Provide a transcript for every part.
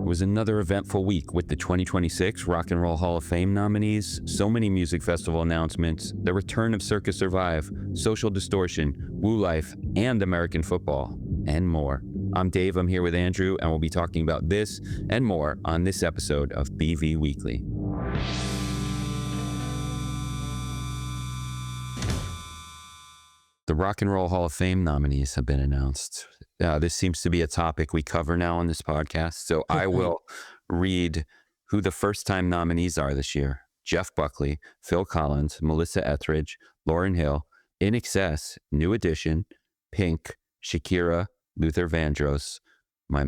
was another eventful week with the 2026 Rock and Roll Hall of Fame nominees, so many music festival announcements, the return of Circa Survive, Social Distortion, WU LYF, and American football, and more. I'm Dave, I'm here with Andrew, and we'll be talking about this and more on this episode of BV Weekly. The Rock and Roll Hall of Fame nominees have been announced. This seems to be a topic we cover now on this podcast, so I will read who the first-time nominees are this year. Jeff Buckley, Phil Collins, Melissa Etheridge, Lauryn Hill, In Excess, New Edition, Pink, Shakira, Luther Vandross,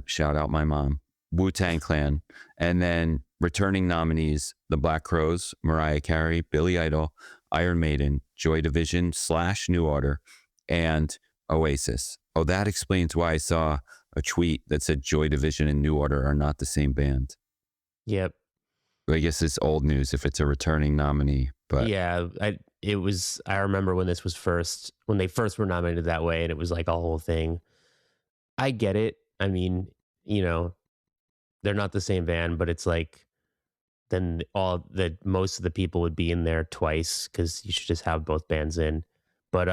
shout out my mom, Wu-Tang Clan, and then returning nominees, The Black Crowes, Mariah Carey, Billy Idol, Iron Maiden, Joy Division / New Order, and Oasis. Oh, that explains why I saw a tweet that said Joy Division and New Order are not the same band. Yep. I guess it's old news if it's a returning nominee, but yeah, I remember when they first were nominated that way, and it was like a whole thing. I get it. I mean, they're not the same band, but it's like then most of the people would be in there twice because you should just have both bands in. But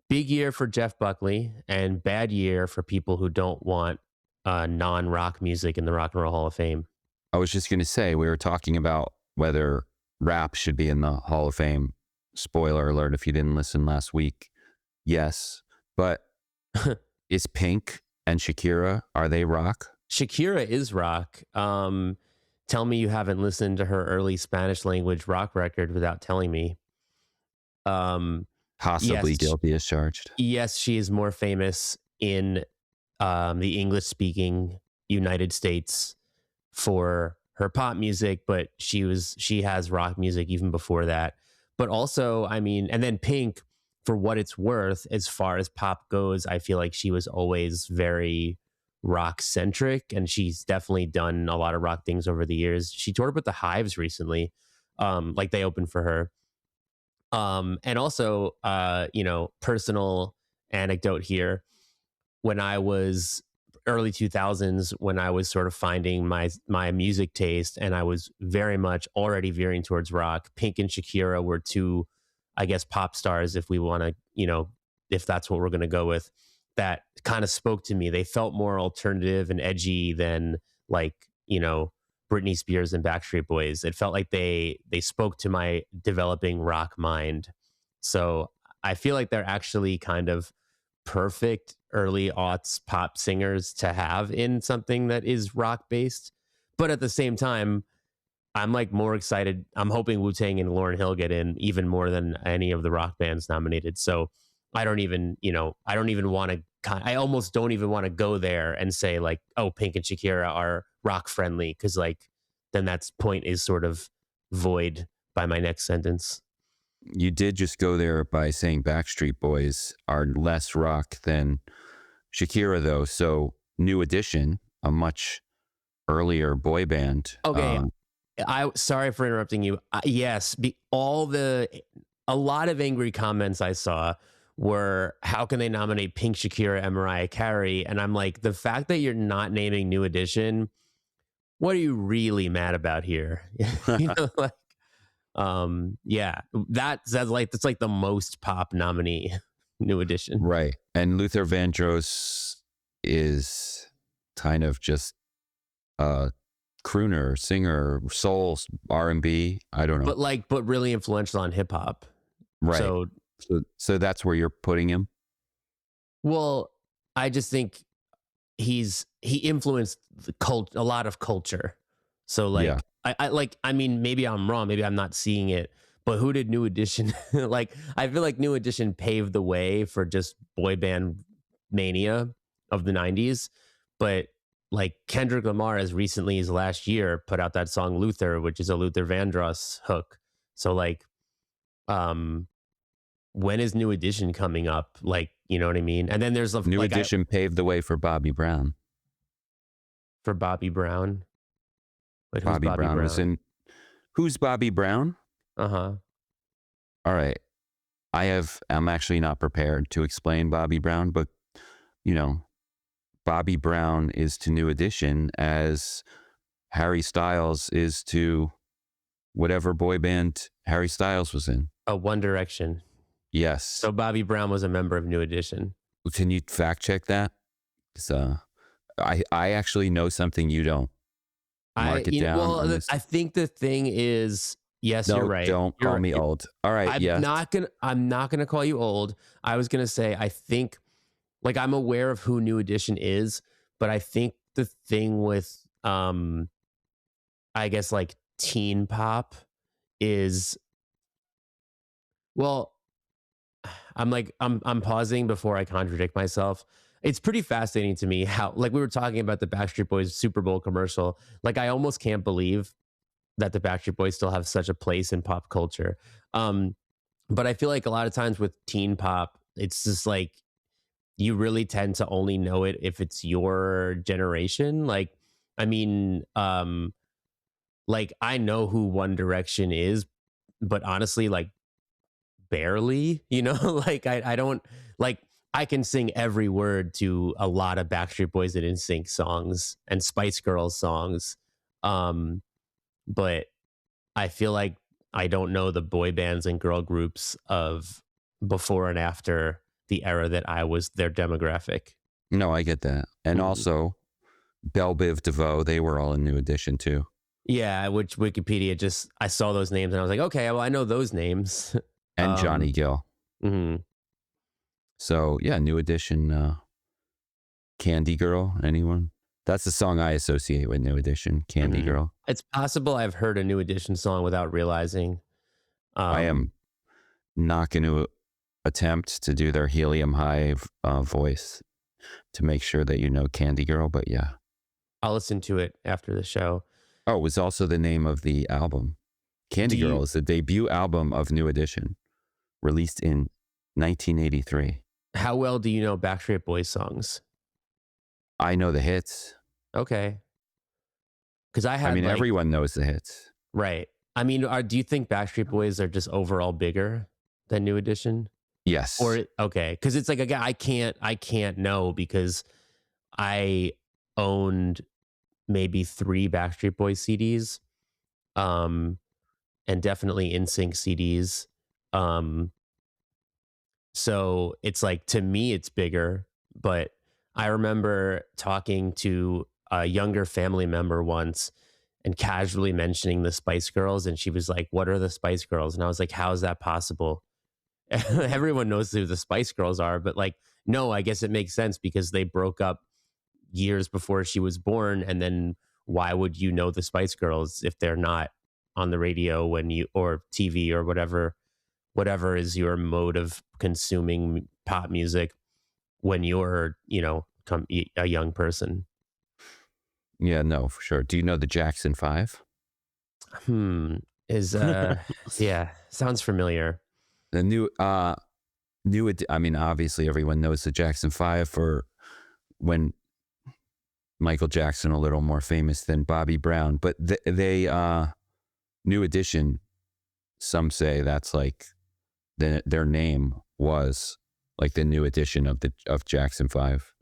big year for Jeff Buckley and bad year for people who don't want non-rock music in the Rock and Roll Hall of Fame. I was just going to say, we were talking about whether rap should be in the Hall of Fame. Spoiler alert if you didn't listen last week. Yes, but is Pink and Shakira, are they rock? Shakira is rock. Tell me you haven't listened to her early Spanish language rock record without telling me. Possibly yes, guilty as charged. Yes, she is more famous in the English-speaking United States for her pop music, but she has rock music even before that. But also, I mean, and then Pink, for what it's worth, as far as pop goes, I feel like she was always very rock centric, and she's definitely done a lot of rock things over the years. She toured with the Hives recently, like they opened for her. And also, personal anecdote here. When I was early 2000s, when I was sort of finding my music taste, and I was very much already veering towards rock, Pink and Shakira were two, I guess, pop stars, if we want to, if that's what we're going to go with, that kind of spoke to me. They felt more alternative and edgy than like, Britney Spears and Backstreet Boys. It felt like they spoke to my developing rock mind. So I feel like they're actually kind of perfect early aughts pop singers to have in something that is rock based. But at the same time, I'm like more excited. I'm hoping Wu-Tang and Lauryn Hill get in even more than any of the rock bands nominated. So I don't even want to, I almost don't even want to go there and say like, oh, Pink and Shakira are rock friendly, because like then that point is sort of void by my next sentence. You did just go there by saying Backstreet Boys are less rock than Shakira, though. So New Edition, a much earlier boy band. Okay, sorry for interrupting you. Yes, a lot of angry comments I saw were, how can they nominate Pink, Shakira, and Mariah Carey? And I'm like, the fact that you're not naming New Edition, what are you really mad about here? Yeah, that's like the most pop nominee, New Edition. Right. And Luther Vandross is kind of just a crooner, singer, soul, R&B. I don't know. But really influential on hip hop. Right. So that's where you're putting him? Well, I just think he influenced a lot of culture. So like, yeah. I mean, maybe I'm wrong. Maybe I'm not seeing it. But who did New Edition? Like, I feel like New Edition paved the way for just boy band mania of the 90s. But like Kendrick Lamar, as recently as last year, put out that song Luther, which is a Luther Vandross hook. So like, when is New Edition coming up? Like, you know what I mean? And then there's New Edition paved the way for Bobby Brown. For Bobby Brown? Wait, Bobby Brown was in. Who's Bobby Brown? Uh-huh. All right. I'm actually not prepared to explain Bobby Brown, but Bobby Brown is to New Edition as Harry Styles is to whatever boy band Harry Styles was in. One Direction. Yes. So Bobby Brown was a member of New Edition. Can you fact check that? I actually know something you don't. Mark it down. Well, I think the thing is, yes, no, you're right. Don't call me old. All right. I'm not gonna call you old. I was gonna say, I think, like, I'm aware of who New Edition is, but I think the thing with, I guess, like, teen pop is, well, I'm pausing before I contradict myself. It's pretty fascinating to me how, like, we were talking about the Backstreet Boys Super Bowl commercial. Like, I almost can't believe that the Backstreet Boys still have such a place in pop culture. But I feel like a lot of times with teen pop, it's just like, you really tend to only know it if it's your generation. Like, I mean, like, I know who One Direction is, but honestly, like, barely, like, I don't, like, I can sing every word to a lot of Backstreet Boys and NSYNC songs and Spice Girls songs. But I feel like I don't know the boy bands and girl groups of before and after the era that I was their demographic. No, I get that. And also Belle Biv DeVoe, they were all in New Edition too. Yeah, which Wikipedia I saw those names and I was like, okay, well, I know those names. And Johnny Gill. Mm-hmm. So yeah, New Edition, Candy Girl, anyone? That's the song I associate with New Edition, Candy Girl. It's possible I've heard a New Edition song without realizing. I am not going to attempt to do their helium high voice to make sure that you know Candy Girl, but yeah. I'll listen to it after the show. Oh, it was also the name of the album. Candy Girl is the debut album of New Edition, released in 1983. How well do you know Backstreet Boys songs? I know the hits. Okay. Because everyone knows the hits. Right. I mean, do you think Backstreet Boys are just overall bigger than New Edition? Yes. Or, okay. Because it's like, I can't know because I owned maybe 3 Backstreet Boys CDs. And definitely NSYNC CDs. So it's like, to me, it's bigger. But I remember talking to a younger family member once and casually mentioning the Spice Girls. And she was like, what are the Spice Girls? And I was like, how is that possible? Everyone knows who the Spice Girls are. But like, no, I guess it makes sense because they broke up years before she was born. And then why would you know the Spice Girls if they're not on the radio or TV or whatever is your mode of consuming pop music when you're, a young person? Yeah, no, for sure. Do you know the Jackson 5? Yeah, sounds familiar. The obviously everyone knows the Jackson 5 for when Michael Jackson, a little more famous than Bobby Brown, but they New Edition, some say that's like their name was like the New Edition of Jackson 5.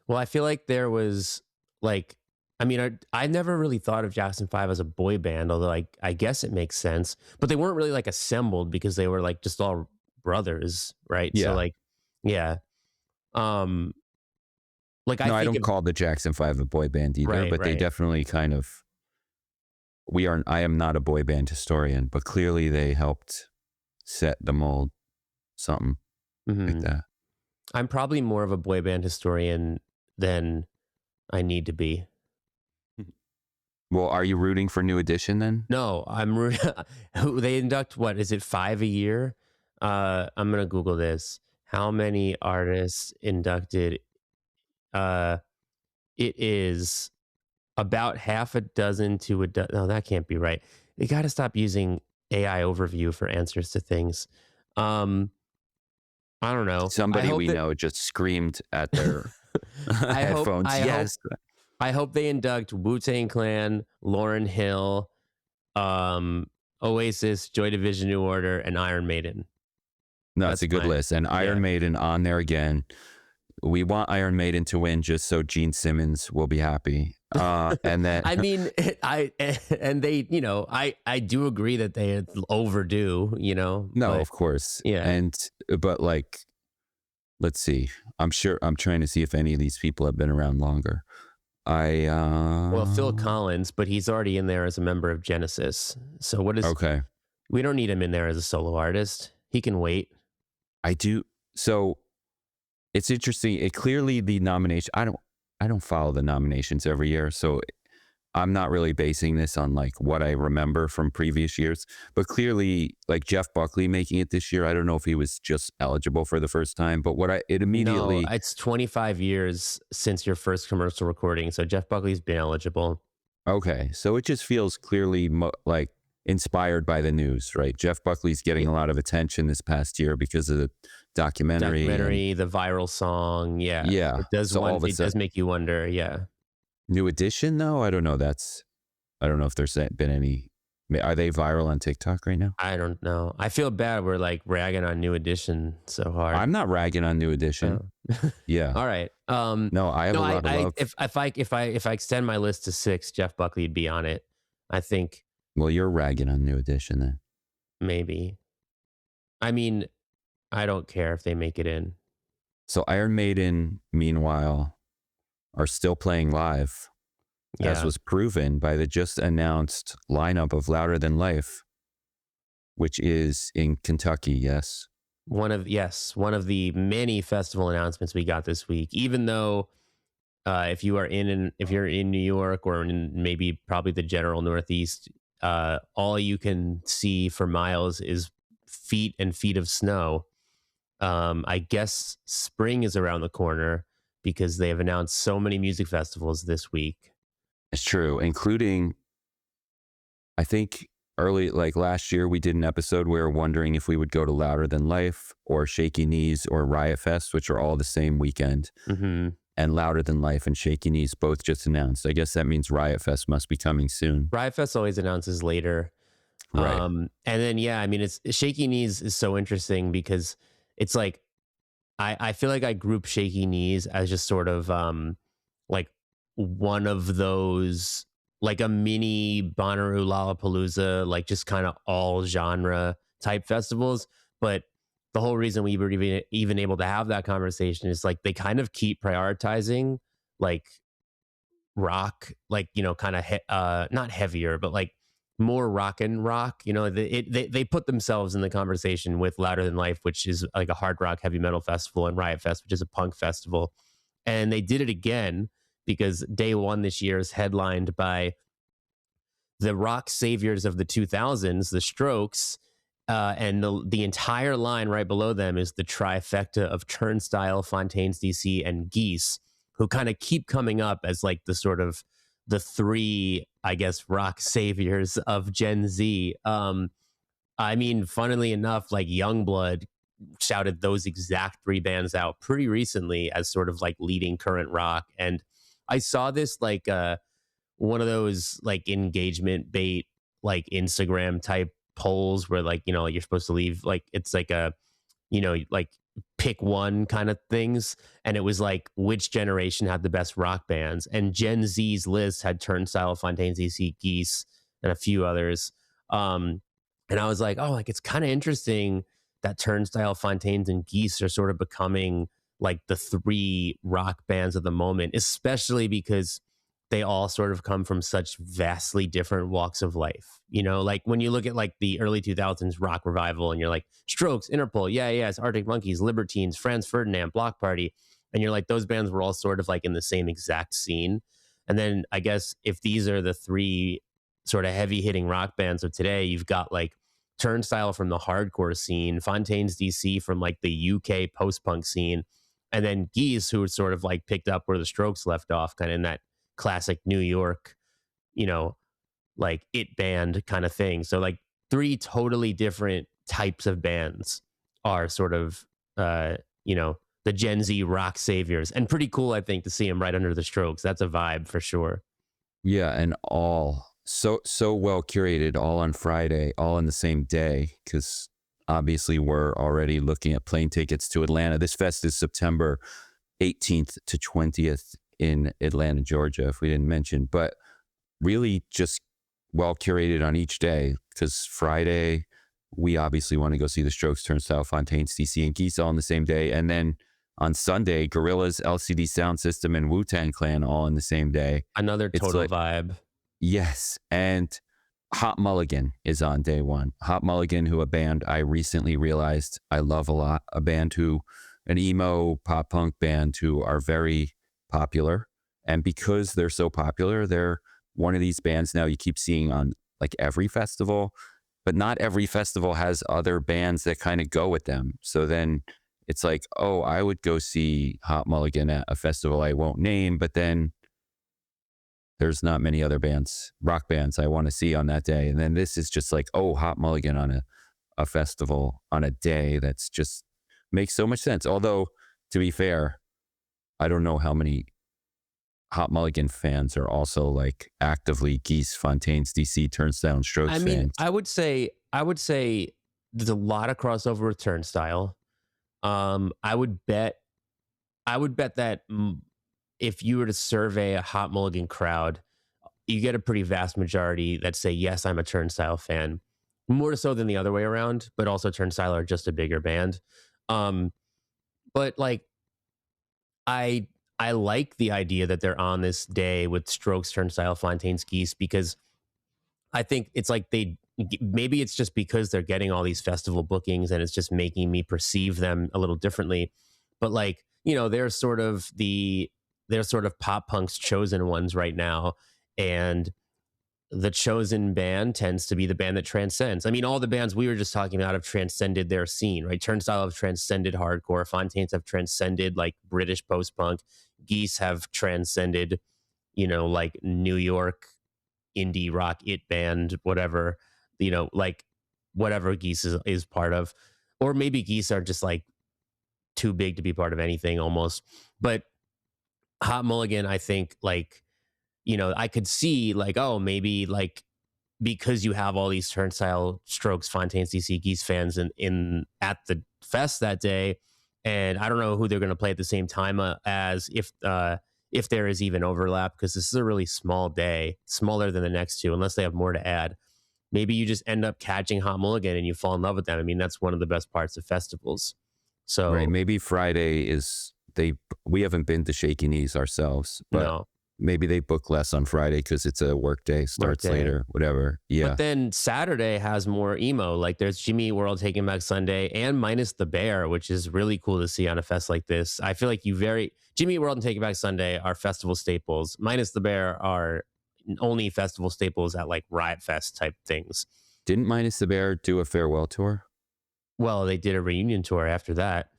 Well, I feel like there was like, I never really thought of Jackson 5 as a boy band, although I guess it makes sense, but they weren't really like assembled because they were like just all brothers, right? Yeah. So like, yeah. Like, I don't call the Jackson 5 a boy band either, but they definitely kind of, I am not a boy band historian, but clearly they helped set the mold, something like that. I'm probably more of a boy band historian than I need to be. Well, are you rooting for New Edition then? No, they induct, what is it, 5 a year? I'm gonna Google this. How many artists inducted? It is about half a dozen to a dozen. No, that can't be right. You got to stop using AI overview for answers to things. I don't know. Somebody we know just screamed at their headphones. I hope they induct Wu-Tang Clan, Lauryn Hill, Oasis, Joy Division, New Order, and Iron Maiden. No, it's a good list. And Iron Maiden on there again. we want Iron Maiden to win just so Gene Simmons will be happy. And then I mean, and they, you know, I do agree that they overdue, you know. no, but, of course. yeah. But like, let's see. I'm trying to see if any of these people have been around longer. Well, Phil Collins, but he's already in there as a member of Genesis. So what is? Okay. We don't need him in there as a solo artist. He can wait. I do. So it's interesting. It clearly the nomination. I don't follow the nominations every year, so I'm not really basing this on like what I remember from previous years. But clearly, like Jeff Buckley making it this year, I don't know if he was just eligible for the first time. But it immediately. No, it's 25 years since your first commercial recording, so Jeff Buckley's been eligible. Okay, so it just feels clearly like inspired by the news, right? Jeff Buckley's getting a lot of attention this past year because of the documentary, the viral song. Yeah. Yeah. It does, So it does make you wonder. Yeah. New Edition, though? I don't know. I don't know if there's been any. Are they viral on TikTok right now? I don't know. I feel bad. We're like ragging on New Edition so hard. I'm not ragging on New Edition. Oh. Yeah. All right. No, I have a lot of love. If I extend my list to 6, Jeff Buckley would be on it. I think. Well, you're ragging on New Edition then. Maybe. I mean, I don't care if they make it in. So Iron Maiden, meanwhile, are still playing live, as was proven by the just announced lineup of Louder Than Life, which is in Kentucky. Yes. One of the many festival announcements we got this week. Even though, if you're in New York or in maybe probably the general Northeast, all you can see for miles is feet and feet of snow. I guess spring is around the corner because they have announced so many music festivals this week. It's true, including, I think early, like last year, we did an episode where we were wondering if we would go to Louder Than Life or Shaky Knees or Riot Fest, which are all the same weekend. Mm-hmm. And Louder Than Life and Shaky Knees both just announced. I guess that means Riot Fest must be coming soon. Riot Fest always announces later. Right. And then, I mean, it's Shaky Knees is so interesting because it's like, I feel like I group Shaky Knees as just sort of like one of those, like a mini Bonnaroo Lollapalooza, like just kind of all genre type festivals. But the whole reason we were even able to have that conversation is like they kind of keep prioritizing like rock, like, you know, kind of not heavier, but like more rock, you know. They put themselves in the conversation with Louder Than Life, which is like a hard rock heavy metal festival, and Riot Fest, which is a punk festival. And they did it again because day one this year is headlined by the rock saviors of the 2000s, the Strokes, and the entire line right below them is the trifecta of Turnstile, Fontaines DC, and Geese, who kind of keep coming up as like the sort of the 3, I guess, rock saviors of Gen Z. I mean, funnily enough, like Youngblood shouted those exact 3 bands out pretty recently as sort of like leading current rock. And I saw this like one of those like engagement bait, like Instagram type polls where like, you know, you're supposed to leave, like it's like a, you know, like pick one kind of things. And it was like, which generation had the best rock bands? And Gen Z's list had Turnstile, Fontaines DC, Geese, and a few others. And I was like, oh, like it's kind of interesting that Turnstile, Fontaines, and Geese are sort of becoming like the 3 rock bands of the moment, especially because they all sort of come from such vastly different walks of life. You know, like when you look at like the early 2000s rock revival and you're like Strokes, Interpol, yeah, it's Arctic Monkeys, Libertines, Franz Ferdinand, Block Party. And you're like, those bands were all sort of like in the same exact scene. And then I guess if these are the 3 sort of heavy hitting rock bands of today, you've got like Turnstile from the hardcore scene, Fontaines DC from like the UK post-punk scene, and then Geese, who sort of like picked up where the Strokes left off, kind of in that classic New York, you know, like it band kind of thing. So like 3 totally different types of bands are sort of, you know, the Gen Z rock saviors, and pretty cool, I think, to see them right under the Strokes. That's a vibe for sure. Yeah. And all so well curated, all on Friday, all on the same day. Cause obviously we're already looking at plane tickets to Atlanta. This fest is September 18th to 20th in Atlanta, Georgia, if we didn't mention, but really just well curated on each day, because Friday, we obviously want to go see the Strokes, Turnstile, Fontaines, DC, and Geese all on the same day. And then on Sunday, Gorillaz, LCD Sound System, and Wu-Tang Clan all in the same day. Another total vibe. Yes. And Hot Mulligan is on day one. Hot Mulligan, who a band I recently realized I love a lot, an emo pop punk band who are very popular. And because they're so popular, they're one of these bands now you keep seeing on like every festival, but not every festival has other bands that kind of go with them. So then it's like, oh, I would go see Hot Mulligan at a festival I won't name, but then there's not many other bands, rock bands I want to see on that day. And then this is just like, oh, Hot Mulligan on a festival on a day that's just makes so much sense. Although, to be fair, I don't know how many Hot Mulligan fans are also like actively Geese, Fontaines, DC, Turnstile, and Strokes fans. I would say there's a lot of crossover with Turnstile. I would bet that if you were to survey a Hot Mulligan crowd, you get a pretty vast majority that say, yes, I'm a Turnstile fan, more so than the other way around, but also Turnstile are just a bigger band. But like, I like the idea that they're on this day with Strokes, Turnstile, Fontaines, Geese, because I think it's like maybe it's just because they're getting all these festival bookings and it's just making me perceive them a little differently. But like, you know, they're sort of pop punk's chosen ones right now. And the chosen band tends to be the band that transcends. I mean, all the bands we were just talking about have transcended their scene, right? Turnstile have transcended hardcore. Fontaines have transcended like British post-punk. Geese have transcended, you know, like New York indie rock it band, whatever, you know, like whatever Geese is part of. Or maybe Geese are just like too big to be part of anything almost. But Hot Mulligan, I think, like, you know, I could see like, oh, maybe like because you have all these Turnstile, Strokes, Fontaines, DC, Geese fans in at the fest that day, and I don't know who they're going to play at the same time as if there is even overlap, because this is a really small day, smaller than the next two, unless they have more to add. Maybe you just end up catching Hot Mulligan and you fall in love with them. I mean, that's one of the best parts of festivals. So right, maybe Friday is we haven't been to Shaky Knees ourselves, but no. Maybe they book less on Friday because it's a work day, starts later, whatever. Yeah. But then Saturday has more emo. Like there's Jimmy Eat World Taking Back Sunday and Minus the Bear, which is really cool to see on a fest like this. I feel like Jimmy Eat World and Taking Back Sunday are festival staples. Minus the Bear are only festival staples at like Riot Fest type things. Didn't Minus the Bear do a farewell tour? Well, they did a reunion tour after that.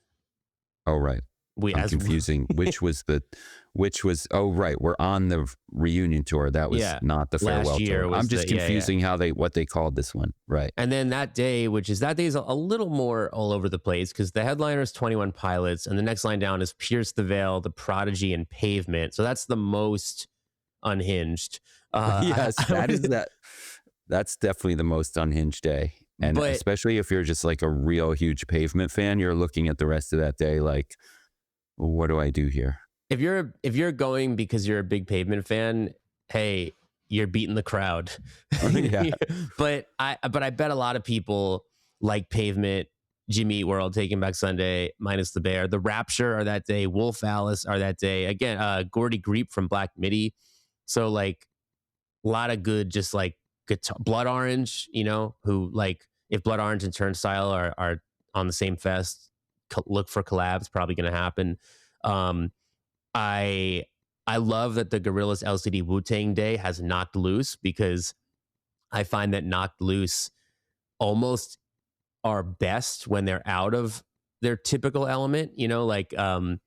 Oh, right. I'm confusing. Which was oh right, we're on the reunion tour. That was not the farewell tour. I'm just confusing what they called this one. Right. And then that day is a little more all over the place, because the headliner is 21 Pilots and the next line down is Pierce the Veil, The Prodigy, and Pavement. So that's the most unhinged. Yes, that's definitely the most unhinged day. And especially if you're just like a real huge Pavement fan, you're looking at the rest of that day like, what do I do here? If you're going because you're a big Pavement fan, hey, you're beating the crowd. Yeah. But I bet a lot of people like Pavement, Jimmy Eat World, Taking Back Sunday, Minus the Bear, The Rapture are that day, Wolf Alice are that day. Again, Gordy Greep from Black Midi. So like a lot of good, just like guitar, Blood Orange, you know, who like if Blood Orange and Turnstile are on the same fest, look for collabs, probably going to happen. I love that the Gorillaz LCD Wu-Tang Day has Knocked Loose, because I find that Knocked Loose almost are best when they're out of their typical element, you know, like, and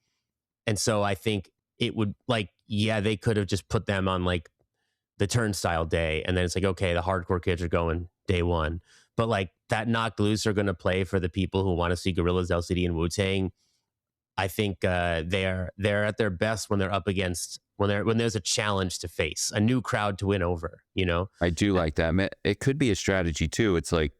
so I think it would like, they could have just put them on like the Turnstile day. And then it's like, okay, the hardcore kids are going day one. But like that Knocked Loose are going to play for the people who want to see Gorillaz, LCD, and Wu-Tang. I think they're at their best when they're up against when there's a challenge to face, a new crowd to win over. You know, I do like that. It could be a strategy too. It's like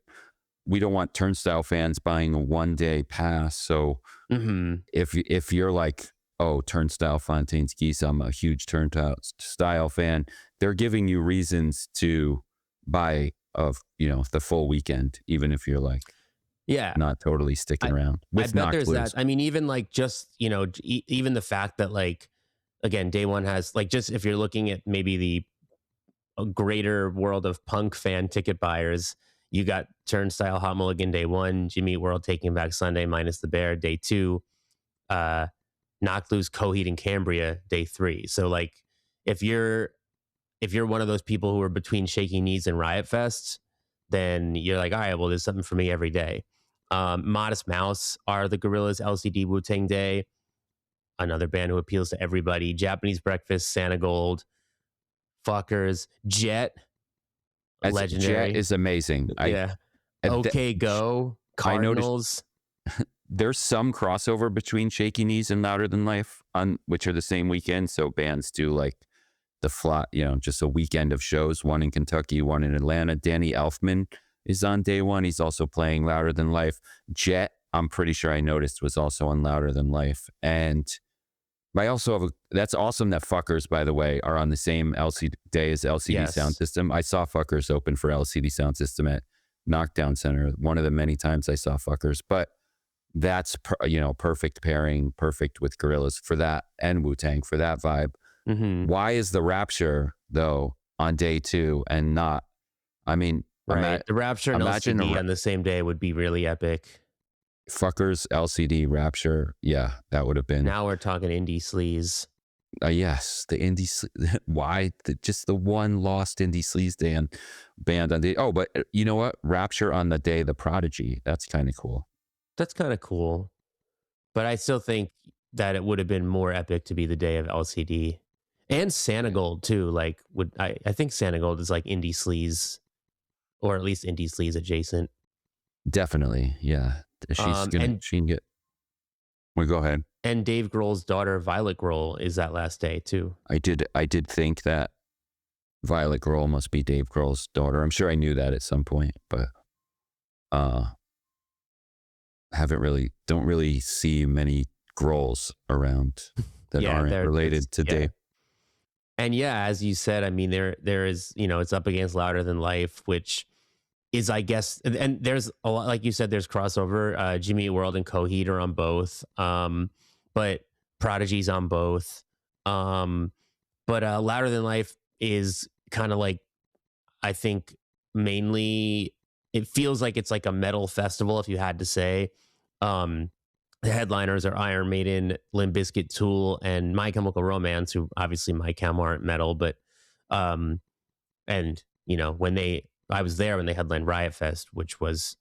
we don't want Turnstile fans buying a 1 day pass. So if you're like oh, Turnstile Fontaine's Geese, I'm a huge Turnstile fan. They're giving you reasons to buy the full weekend, even if you're like Yeah. not totally sticking around I with bet Knocked there's Loose. that. I mean, even like just, even the fact that like, again, day one has like, just if you're looking at maybe the greater world of punk fan ticket buyers, you got Turnstile Hot Mulligan day one, Jimmy Eat World Taking Back Sunday minus the Bear day two, Knocked Loose, Coheed and Cambria day three. So like, if you're one of those people who are between Shaky Knees and Riot Fest, then you're like, all right, well, there's something for me every day. Modest Mouse are the Gorillas, LCD, Wu-Tang Day, another band who appeals to everybody. Japanese Breakfast, Santa Gold, Fuckers, Jet, legendary. Jet is amazing. Yeah. OK Go, I noticed Cardinals. there's some crossover between Shaky Knees and Louder Than Life, which are the same weekend. So bands do like the flat, just a weekend of shows, one in Kentucky, one in Atlanta. Danny Elfman is on day one. He's also playing Louder Than Life. Jet, I'm pretty sure I noticed, was also on Louder Than Life. And I also have that's awesome that Fuckers, by the way, are on the same day as LCD Sound System. I saw Fuckers open for LCD Sound System at Knockdown Center, one of the many times I saw Fuckers. But that's perfect pairing, perfect with Gorillaz for that, and Wu-Tang for that vibe. Mm-hmm. Why is the Rapture though on day two and not? I mean, right? The Rapture and LCD on the same day would be really epic. Fuckers, LCD, Rapture, yeah, that would have been. Now we're talking indie sleaze. Yes, the indie. Why just the one lost indie sleaze band on the? Oh, but you know what? Rapture on the day, the Prodigy. That's kind of cool. That's kind of cool, but I still think that it would have been more epic to be the day of LCD and Santa Gold too. Like, I think Santa Gold is like indie sleaze, or at least indie sleaze adjacent. Definitely, yeah. She can get. Well, go ahead. And Dave Grohl's daughter, Violet Grohl, is that last day too. I did think that Violet Grohl must be Dave Grohl's daughter. I'm sure I knew that at some point, but don't really see many Grohls around that aren't related to Dave. And yeah, as you said, I mean, there is, it's up against Louder Than Life, which is, I guess, and there's a lot, like you said, there's crossover. Jimmy Eat World and Coheed are on both, but Prodigy's on both. But Louder Than Life is kind of like, I think mainly, it feels like it's like a metal festival, if you had to say. The headliners are Iron Maiden, Limp Bizkit, Tool, and My Chemical Romance, who obviously My Chem aren't metal, but and I was there when they headlined Riot Fest, which was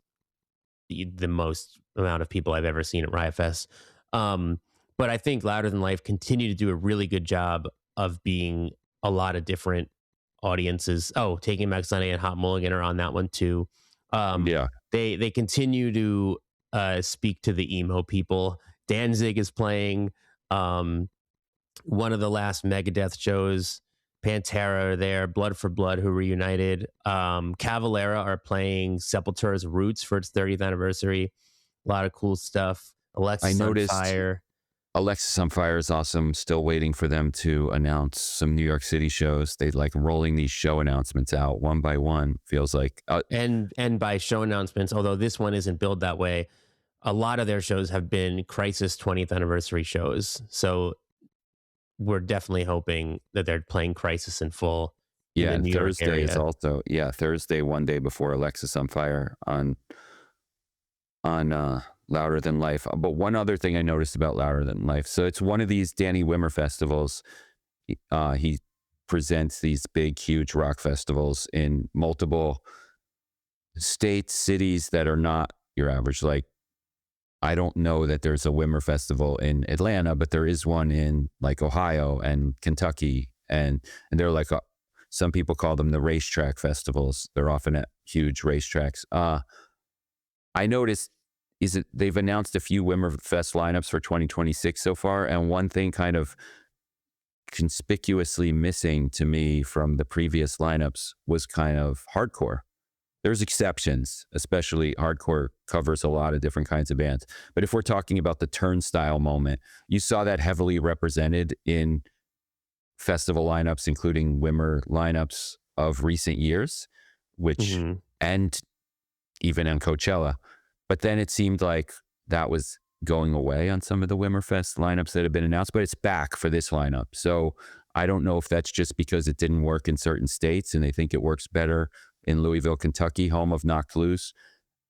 the most amount of people I've ever seen at Riot Fest. But I think Louder Than Life continue to do a really good job of being a lot of different audiences. Oh, Taking Back Sunday and Hot Mulligan are on that one too. They continue to speak to the emo people. Danzig is playing one of the last Megadeth shows. Pantera are there. Blood for Blood, who reunited. Cavalera are playing Sepultura's Roots for its 30th anniversary. A lot of cool stuff. Alexis on Fire. Alexis on Fire is awesome. Still waiting for them to announce some New York City shows. They like rolling these show announcements out one by one, feels like. And by show announcements, although this one isn't billed that way, a lot of their shows have been Crisis 20th anniversary shows. So we're definitely hoping that they're playing Crisis in full. Yeah, and Thursday is also Thursday, one day before Alexis on Fire on Louder Than Life. But one other thing I noticed about Louder Than Life, so it's one of these Danny Wimmer festivals. He presents these big, huge rock festivals in multiple states, cities that are not your average. Like, I don't know that there's a Wimmer festival in Atlanta, but there is one in like Ohio and Kentucky, and they're like some people call them the racetrack festivals. They're often at huge racetracks. I noticed they've announced a few Wimmer Fest lineups for 2026 so far, and one thing kind of conspicuously missing to me from the previous lineups was kind of hardcore. there's exceptions, especially hardcore covers a lot of different kinds of bands. But if we're talking about the turnstile moment, you saw that heavily represented in festival lineups, including Wimmer lineups of recent years, which, and even on Coachella. But then it seemed like that was going away on some of the Wimmerfest lineups that have been announced, but it's back for this lineup. So I don't know if that's just because it didn't work in certain states and they think it works better in Louisville, Kentucky, home of Knocked Loose,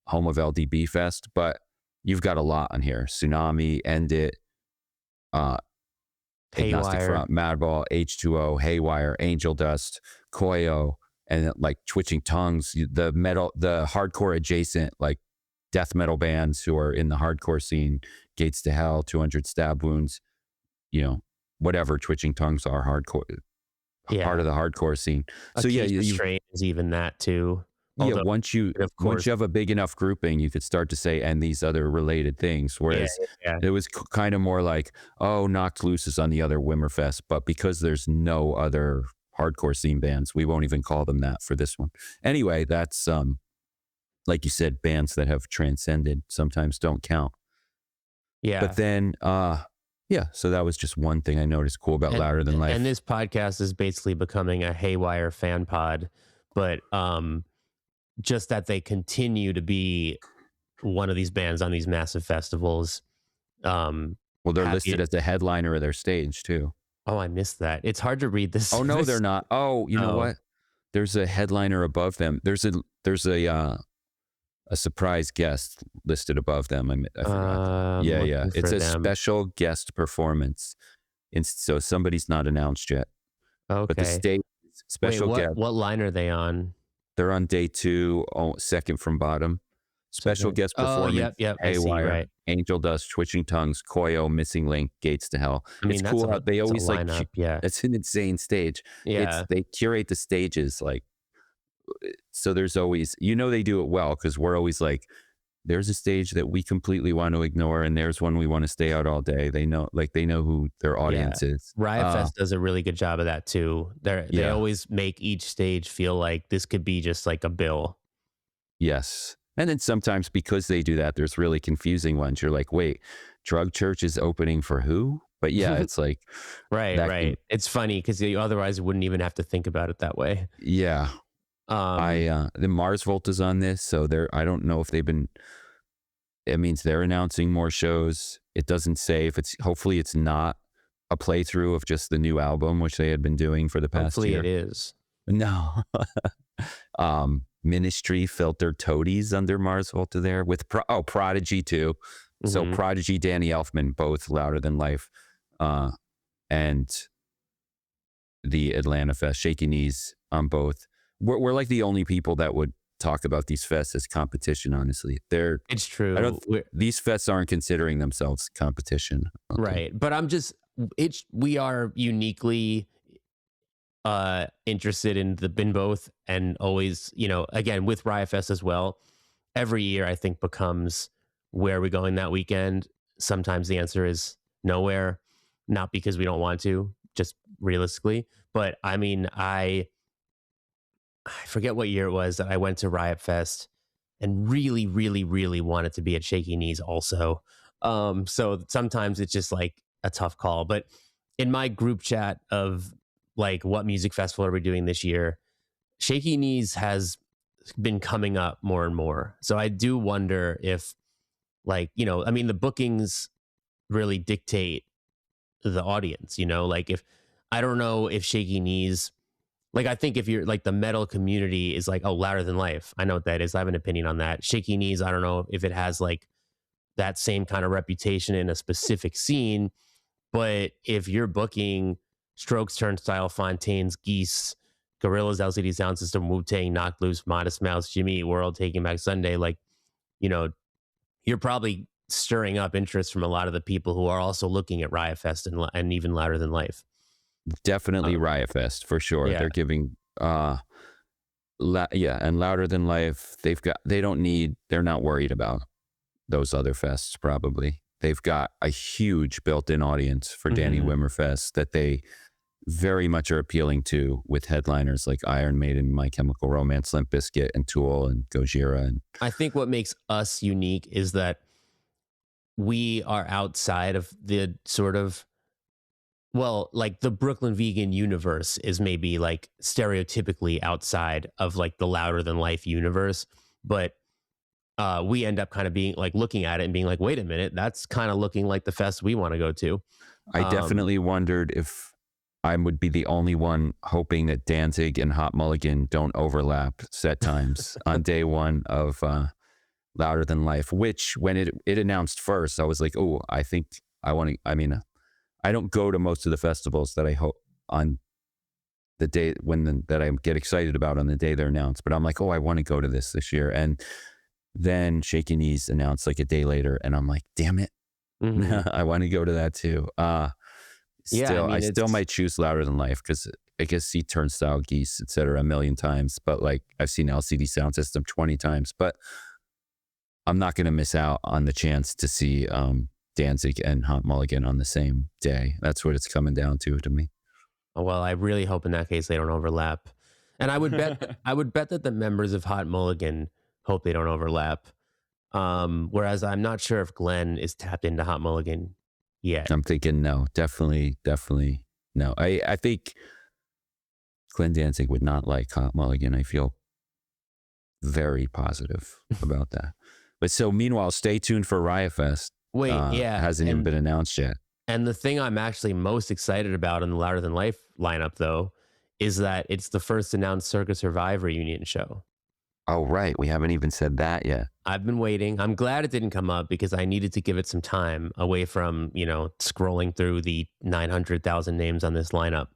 home of LDB Fest, but you've got a lot on here. Tsunami, End It, Agnostic Front, Madball, H2O, Haywire, Angel Dust, Koyo, and like Twitching Tongues, the hardcore adjacent, like death metal bands who are in the hardcore scene, Gates to Hell, 200 Stab Wounds, you know, whatever Twitching Tongues are hardcore, part of the hardcore scene. So is even that too. Although, once you have a big enough grouping, you could start to say, and these other related things. Whereas it was kind of more like, oh, Knocked Loose is on the other Wimmerfest, but because there's no other hardcore scene bands, we won't even call them that for this one. Anyway, that's like you said, bands that have transcended sometimes don't count. Yeah. But then, so that was just one thing I noticed cool about Louder Than Life. And this podcast is basically becoming a Haywire fan pod, but just that they continue to be one of these bands on these massive festivals. Well, they're listed as the headliner of their stage too. Oh, I missed that. It's hard to read this. Oh no, they're not. Oh, you know what? There's a headliner above them. There's a surprise guest listed above them. I forgot. Yeah. It's a special guest performance. So somebody's not announced yet. Okay. But the stage special guest. What line are they on? They're on day 2, second from bottom. Special guest performance. Haywire, right. Angel Dust, Twitching Tongues, Koyo, Missing Link, Gates to Hell. I mean, it's cool how they always like. It's an insane stage. Yeah, they curate the stages like. So there's always, they do it well because we're always like, there's a stage that we completely want to ignore, and there's one we want to stay out all day. They know who their audience is. Riot Fest does a really good job of that too. They always make each stage feel like this could be just like a bill. Yes. And then sometimes because they do that, there's really confusing ones. You're like, wait, Drug Church is opening for who? But yeah, it's like. Right. It's funny because you otherwise wouldn't even have to think about it that way. Yeah. The Mars Volta is on this, so I don't know if it means they're announcing more shows. It doesn't say hopefully it's not a playthrough of just the new album, which they had been doing for the past year. Hopefully it is. No. Ministry, Filter, Toadies under Mars Volta there with Prodigy too. Mm-hmm. So Prodigy, Danny Elfman, both Louder Than Life, and the Atlanta Fest, Shaky Knees on both. We're like the only people that would talk about these fests as competition. Honestly, it's true. These fests aren't considering themselves competition, right? But we are uniquely interested in both, and always, again with Riot Fest as well. Every year, I think becomes where are we going that weekend. Sometimes the answer is nowhere, not because we don't want to, just realistically. But I mean, I forget what year it was that I went to Riot Fest and really, really, really wanted to be at Shaky Knees also. So sometimes it's just like a tough call. But in my group chat of like, what music festival are we doing this year, Shaky Knees has been coming up more and more. So I do wonder if the bookings really dictate the audience, like I don't know if Shaky Knees, like, I think if you're like the metal community is like, oh, Louder Than Life, I know what that is. I have an opinion on that. Shaky Knees, I don't know if it has like that same kind of reputation in a specific scene. But if you're booking Strokes, Turnstile, Fontaines, Geese, Gorillaz, LCD Sound System, Wu-Tang, Knocked Loose, Modest Mouse, Jimmy Eat World, Taking Back Sunday, like, you're probably stirring up interest from a lot of the people who are also looking at Riot Fest and even Louder Than Life. Definitely Riot Fest for sure. Yeah. They're giving and Louder Than Life, they're not worried about those other fests. Probably they've got a huge built-in audience for Danny Wimmer Fest that very much are appealing to with headliners like Iron Maiden, My Chemical Romance, Limp Bizkit, and Tool, and Gojira. And I think what makes us unique is that we are outside of the sort of, well, like the Brooklyn Vegan universe is maybe like stereotypically outside of like the Louder Than Life universe, but we end up kind of being like looking at it and being like, wait a minute, that's kind of looking like the fest we want to go to. I definitely wondered if I would be the only one hoping that Danzig and Hot Mulligan don't overlap set times on day one of Louder Than Life, which when it announced first, I was like, oh, I think I want to, I mean, I don't go to most of the festivals that I hope on the day that I get excited about on the day they're announced, but I'm like, oh, I want to go to this year. And then Shaky Knees announced like a day later, and I'm like, damn it. I want to go to that too. Still, I still might choose Louder Than Life because I guess see Turnstile, Geese, etc. a million times, but like I've seen LCD Sound System 20 times, but I'm not going to miss out on the chance to see Danzig and Hot Mulligan on the same day. That's what it's coming down to me. Well, I really hope in that case they don't overlap, and I would bet that the members of Hot Mulligan hope they don't overlap. Whereas I'm not sure if Glenn is tapped into Hot Mulligan yet. I'm thinking no, definitely no. I think Glenn Danzig would not like Hot Mulligan. I feel very positive about that. But so meanwhile, stay tuned for Riot Fest. Wait, hasn't even been announced yet. And the thing I'm actually most excited about in the Louder Than Life lineup, though, is that it's the first announced Circa Survive reunion show. Oh, right. We haven't even said that yet. I've been waiting. I'm glad it didn't come up because I needed to give it some time away from, scrolling through the 900,000 names on this lineup.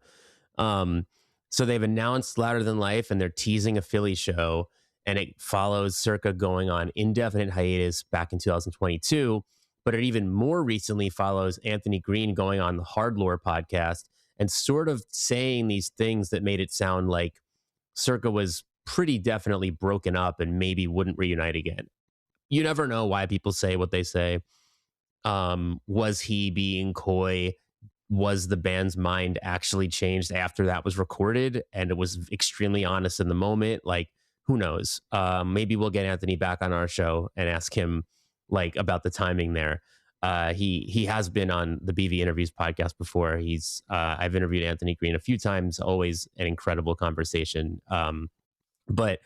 So they've announced Louder Than Life and they're teasing a Philly show, and it follows Circa going on indefinite hiatus back in 2022. But it even more recently follows Anthony Green going on the Hard Lore podcast and sort of saying these things that made it sound like Circa was pretty definitely broken up and maybe wouldn't reunite again. You never know why people say what they say. Was he being coy? Was the band's mind actually changed after that was recorded and it was extremely honest in the moment? Like, who knows? Maybe we'll get Anthony back on our show and ask him like about the timing there. He has been on the BV Interviews podcast before. I've interviewed Anthony Green a few times, always an incredible conversation. But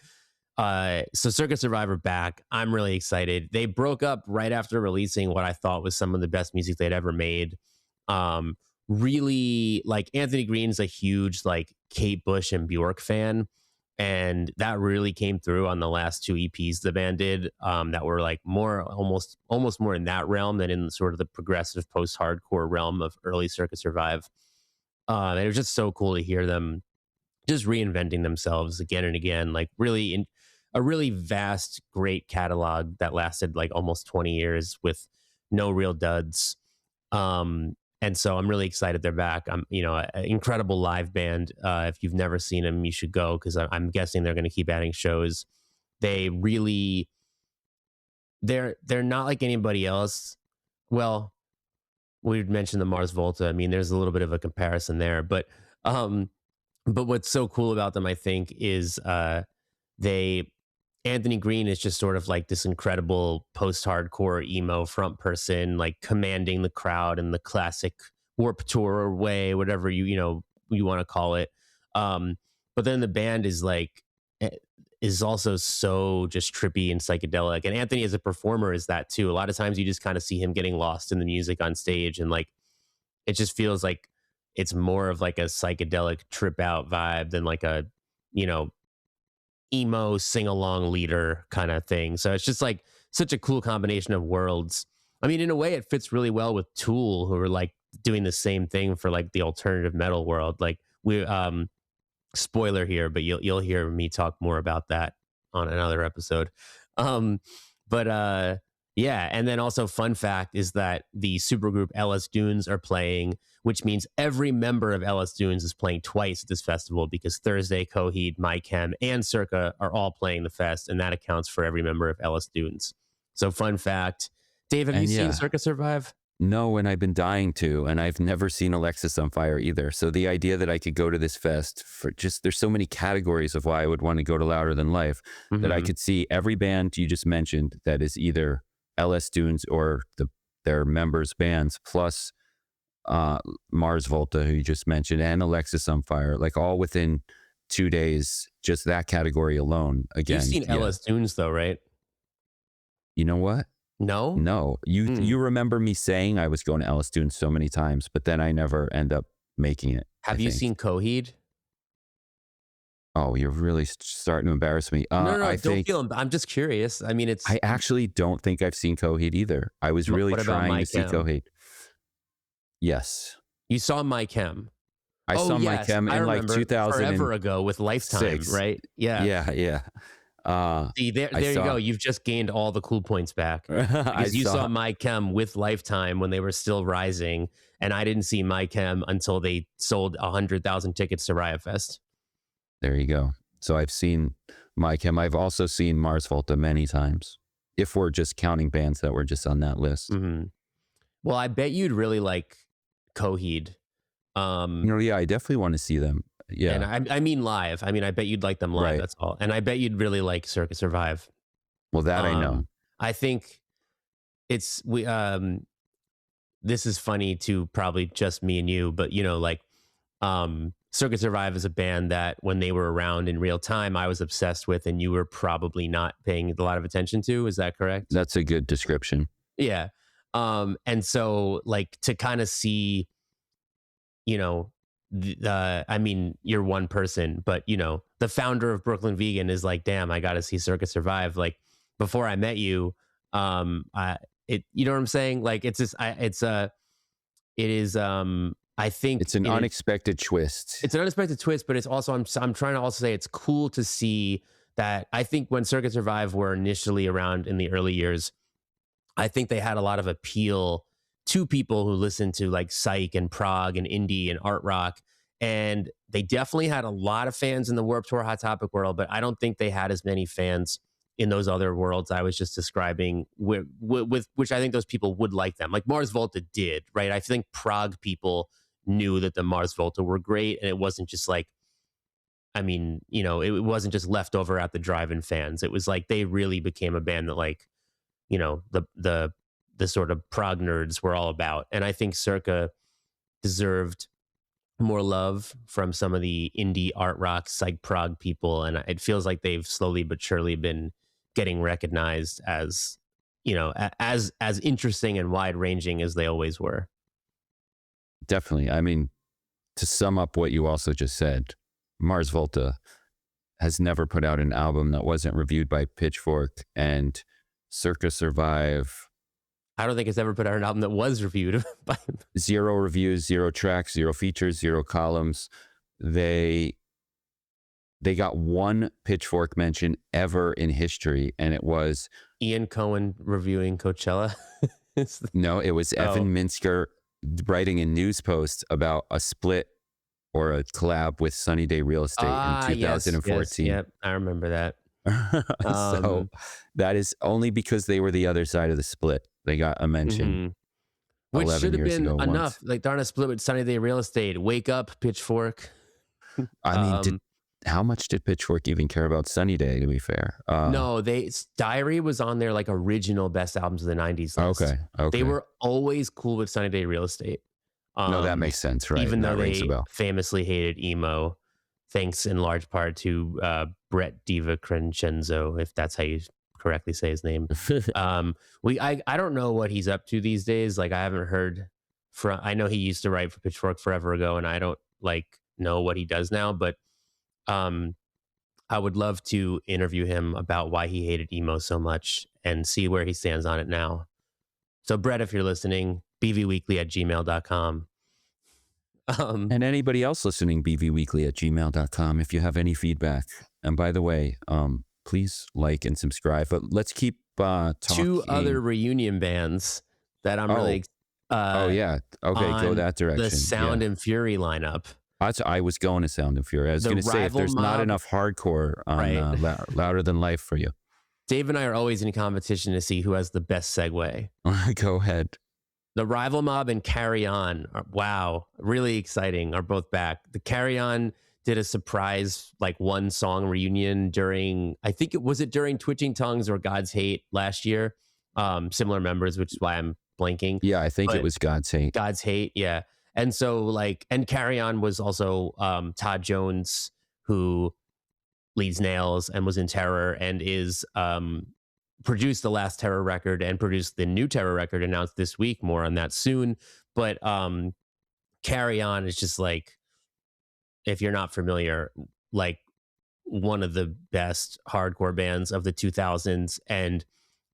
so Circa Survivor back. I'm really excited. They broke up right after releasing what I thought was some of the best music they'd ever made. Really, like Anthony Green's a huge like Kate Bush and Bjork fan. And that really came through on the last two EPs the band did that were like more almost more in that realm than in sort of the progressive post-hardcore realm of early Circa Survive. And it was just so cool to hear them just reinventing themselves again and again, like really in a really vast, great catalog that lasted like almost 20 years with no real duds. And so I'm really excited they're back. I'm, an incredible live band. If you've never seen them, you should go because I'm guessing they're going to keep adding shows. They really, they're not like anybody else. Well, we mentioned the Mars Volta. I mean, there's a little bit of a comparison there, but what's so cool about them, I think, is Anthony Green is just sort of like this incredible post-hardcore emo front person, like commanding the crowd in the classic Warped Tour way, whatever you want to call it. But then the band is also so just trippy and psychedelic. And Anthony as a performer is that too. A lot of times you just kind of see him getting lost in the music on stage, and like it just feels like it's more of like a psychedelic trip out vibe than like a, emo sing-along leader kind of thing. So it's just like such a cool combination of worlds. I mean, in a way it fits really well with Tool, who are like doing the same thing for like the alternative metal world. Like we spoiler here, but you'll hear me talk more about that on another episode. Yeah, and then also fun fact is that the supergroup LS Dunes are playing, which means every member of LS Dunes is playing twice at this festival because Thursday, Coheed, MyChem, and Circa are all playing the fest, and that accounts for every member of LS Dunes. So fun fact. Dave, have you seen Circa Survive? No, and I've been dying to, and I've never seen Alexis on Fire either. So the idea that I could go to this fest for just, there's so many categories of why I would want to go to Louder Than Life, that I could see every band you just mentioned that is either LS Dunes or their members' bands, plus Mars Volta, who you just mentioned, and Alexis on Fire, like all within 2 days, just that category alone. Again, You've seen LS Dunes though, right? You know what? No? No. You remember me saying I was going to Ellis Dunes so many times, but then I never end up making it. Have you seen Coheed? Oh, you're really starting to embarrass me. No, don't feel. I'm just curious. I mean, I actually don't think I've seen Coheed either. I was really trying to see Coheed. Yes. You saw My Chem. I saw My Chem in like 2000. Forever ago with Lifetime, right? Yeah. Yeah. See, there you go. You've just gained all the cool points back. Because you saw My Chem with Lifetime when they were still rising, and I didn't see My Chem until they sold 100,000 tickets to Riot Fest. There you go. So I've seen My Chem. I've also seen Mars Volta many times, if we're just counting bands that were just on that list. Well, I bet you'd really like Coheed. Yeah, I definitely want to see them. Yeah, and I mean live. I mean, I bet you'd like them live. Right. That's all. And I bet you'd really like Circa Survive. Well, that I know. I think this is funny to probably just me and you, but Circa Survive is a band that when they were around in real time, I was obsessed with, and you were probably not paying a lot of attention to. Is that correct? That's a good description. Yeah. And so like to kind of see, I mean, you're one person, but the founder of Brooklyn Vegan is like, damn, I got to see Circa Survive. Like before I met you, you know what I'm saying? Like it's just, I think it's an unexpected twist. It's an unexpected twist, but it's also, I'm trying to also say it's cool to see that. I think when Circa Survive were initially around in the early years, I think they had a lot of appeal to people who listened to like psych and prog and indie and art rock. And they definitely had a lot of fans in the Warped Tour Hot Topic world, but I don't think they had as many fans in those other worlds I was just describing, with which I think those people would like them. Like Mars Volta did, right? I think prog people knew that the Mars Volta were great, and it wasn't just like, I mean, it wasn't just left over at the drive-in fans. It was like they really became a band that like, the sort of prog nerds were all about. And I think Circa deserved more love from some of the indie art rock psych prog people, and it feels like they've slowly but surely been getting recognized as as interesting and wide ranging as they always were. Definitely. I mean, to sum up what you also just said, Mars Volta has never put out an album that wasn't reviewed by Pitchfork, and Circa Survive, I don't think it's ever put out an album that was reviewed by 0 reviews, 0 tracks, 0 features, 0 columns. They got 1 Pitchfork mention ever in history, and it was Ian Cohen reviewing Coachella. No, it was Evan Minsker writing a news post about a split or a collab with Sunny Day Real Estate in 2014. Yes, I remember that. So that is only because they were the other side of the split. They got a mention. Which should have been enough. Like, darn, a split with Sunny Day Real Estate. Wake up, Pitchfork. I mean, how much did Pitchfork even care about Sunny Day, to be fair? No, Diary was on their like original best albums of the 90s list. Okay. They were always cool with Sunny Day Real Estate. No, that makes sense, right? Even though they famously hated emo, thanks in large part to Brett Diva Crescenzo, if that's how you correctly say his name. I don't know what he's up to these days. Like, I haven't heard from. I know he used to write for Pitchfork forever ago, and I don't know what he does now. But I would love to interview him about why he hated emo so much and see where he stands on it now. So, Brett, if you're listening, bvweekly@gmail.com. And anybody else listening, bvweekly@gmail.com if you have any feedback. And by the way, please like and subscribe. But let's keep talking. 2 other reunion bands that I'm really okay, go that direction. The Sound and Fury lineup. I was going to Sound and Fury. I was going to say, if there's not enough hardcore on Louder Than Life for you. Dave and I are always in competition to see who has the best segue. Go ahead. The Rival Mob and Carry On, wow, really exciting, are both back. The Carry On did a surprise like one song reunion during, I think it during Twitching Tongues or God's Hate last year. Similar members, which is why I'm blanking. Yeah, I think it But was God's Hate. God's Hate, yeah. And so like, and Carry On was also Todd Jones, who leads Nails and was in Terror and is produced the last Terror record and produced the new Terror record announced this week. More on that soon. But Carry On is just like, if you're not familiar, like one of the best hardcore bands of the 2000s, and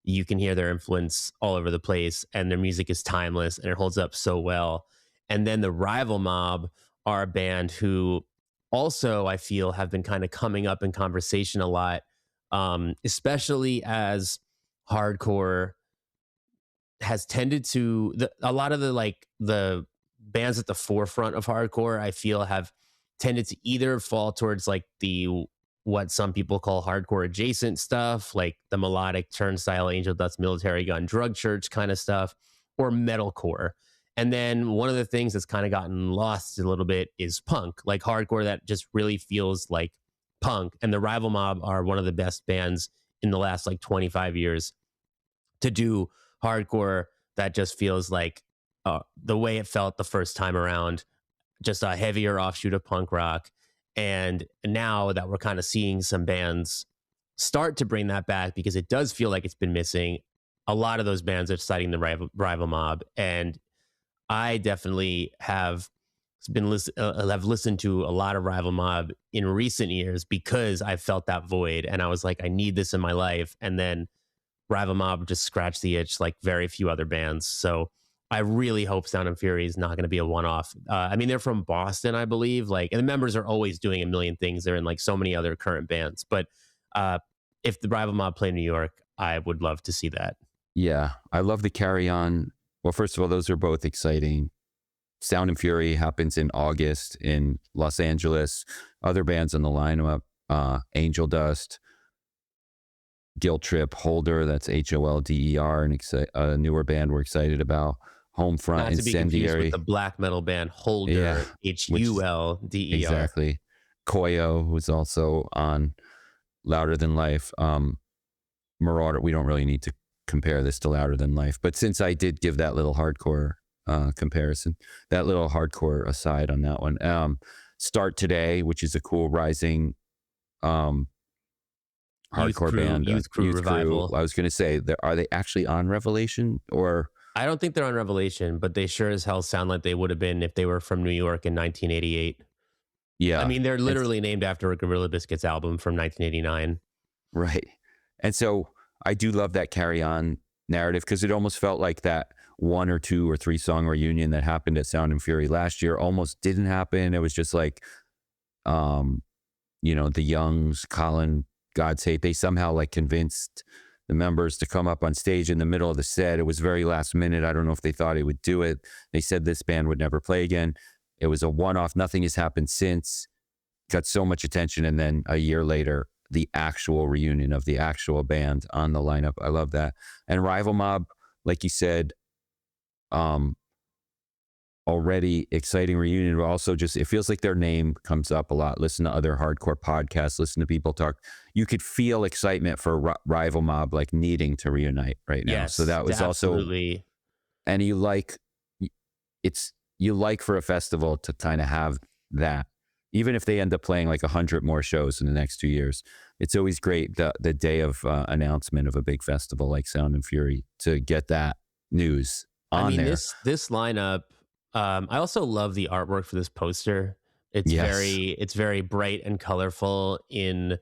you can hear their influence all over the place, and their music is timeless and it holds up so well. And then the Rival Mob are a band who also I feel have been kind of coming up in conversation a lot, especially as hardcore has tended to a lot of the bands at the forefront of hardcore I feel have tended to either fall towards like the what some people call hardcore adjacent stuff, like the melodic Turnstile, Angel Dust, Military Gun, Drug Church kind of stuff, or metalcore. And then one of the things that's kind of gotten lost a little bit is punk, like hardcore that just really feels like punk. And the Rival Mob are one of the best bands in the last like 25 years to do hardcore that just feels like the way it felt the first time around, just a heavier offshoot of punk rock. And now that we're kind of seeing some bands start to bring that back, because it does feel like it's been missing, a lot of those bands are citing the Rival Mob. And I definitely have listened to a lot of Rival Mob in recent years because I felt that void and I was like, I need this in my life. And then Rival Mob just scratched the itch like very few other bands. So I really hope Sound and Fury is not going to be a one-off. I mean, they're from Boston, I believe. Like, and the members are always doing a million things. They're in like so many other current bands. But if the Rival Mob play New York, I would love to see that. Yeah, I love the Carry On. Well, first of all, those are both exciting. Sound and Fury happens in August in Los Angeles. Other bands on the lineup: Angel Dust, Guilt Trip, Holder. That's Holder, a newer band we're excited about. Homefront, Not to be confused Incendiary, with the black metal band Holder, yeah, Hulder. exactly. Koyo, who's also on Louder Than Life. Marauder. We don't really need to compare this to Louder Than Life, but since I did give that little hardcore comparison, that little hardcore aside on that one, Start Today, which is a cool rising hardcore band, Youth Crew revival. I was going to say, are they actually on Revelation? Or I don't think they're on Revelation, but they sure as hell sound like they would have been if they were from New York in 1988. Yeah, I mean, they're literally named after a Gorilla Biscuits album from 1989. Right. And so I do love that Carry On narrative, because it almost felt like that 1 or 2 or 3 song reunion that happened at Sound and Fury last year almost didn't happen. It was just like, the Youngs, Colin, God's Hate, they somehow like convinced the members to come up on stage in the middle of the set. It was very last minute. I don't know if they thought he would do it. They said this band would never play again. It was a one-off. Nothing has happened since. Got so much attention. And then a year later, the actual reunion of the actual band on the lineup. I love that. And Rival Mob, like you said, already exciting reunion, but also just, it feels like their name comes up a lot. Listen to other hardcore podcasts, listen to people talk. You could feel excitement for Rival Mob, like needing to reunite right now. Yes, so that was absolutely. Also, and you like for a festival to kind of have that, even if they end up playing like 100 more shows in the next 2 years. It's always great the day of announcement of a big festival like Sound and Fury to get that news on there. This lineup. I also love the artwork for this poster. It's very bright and colorful in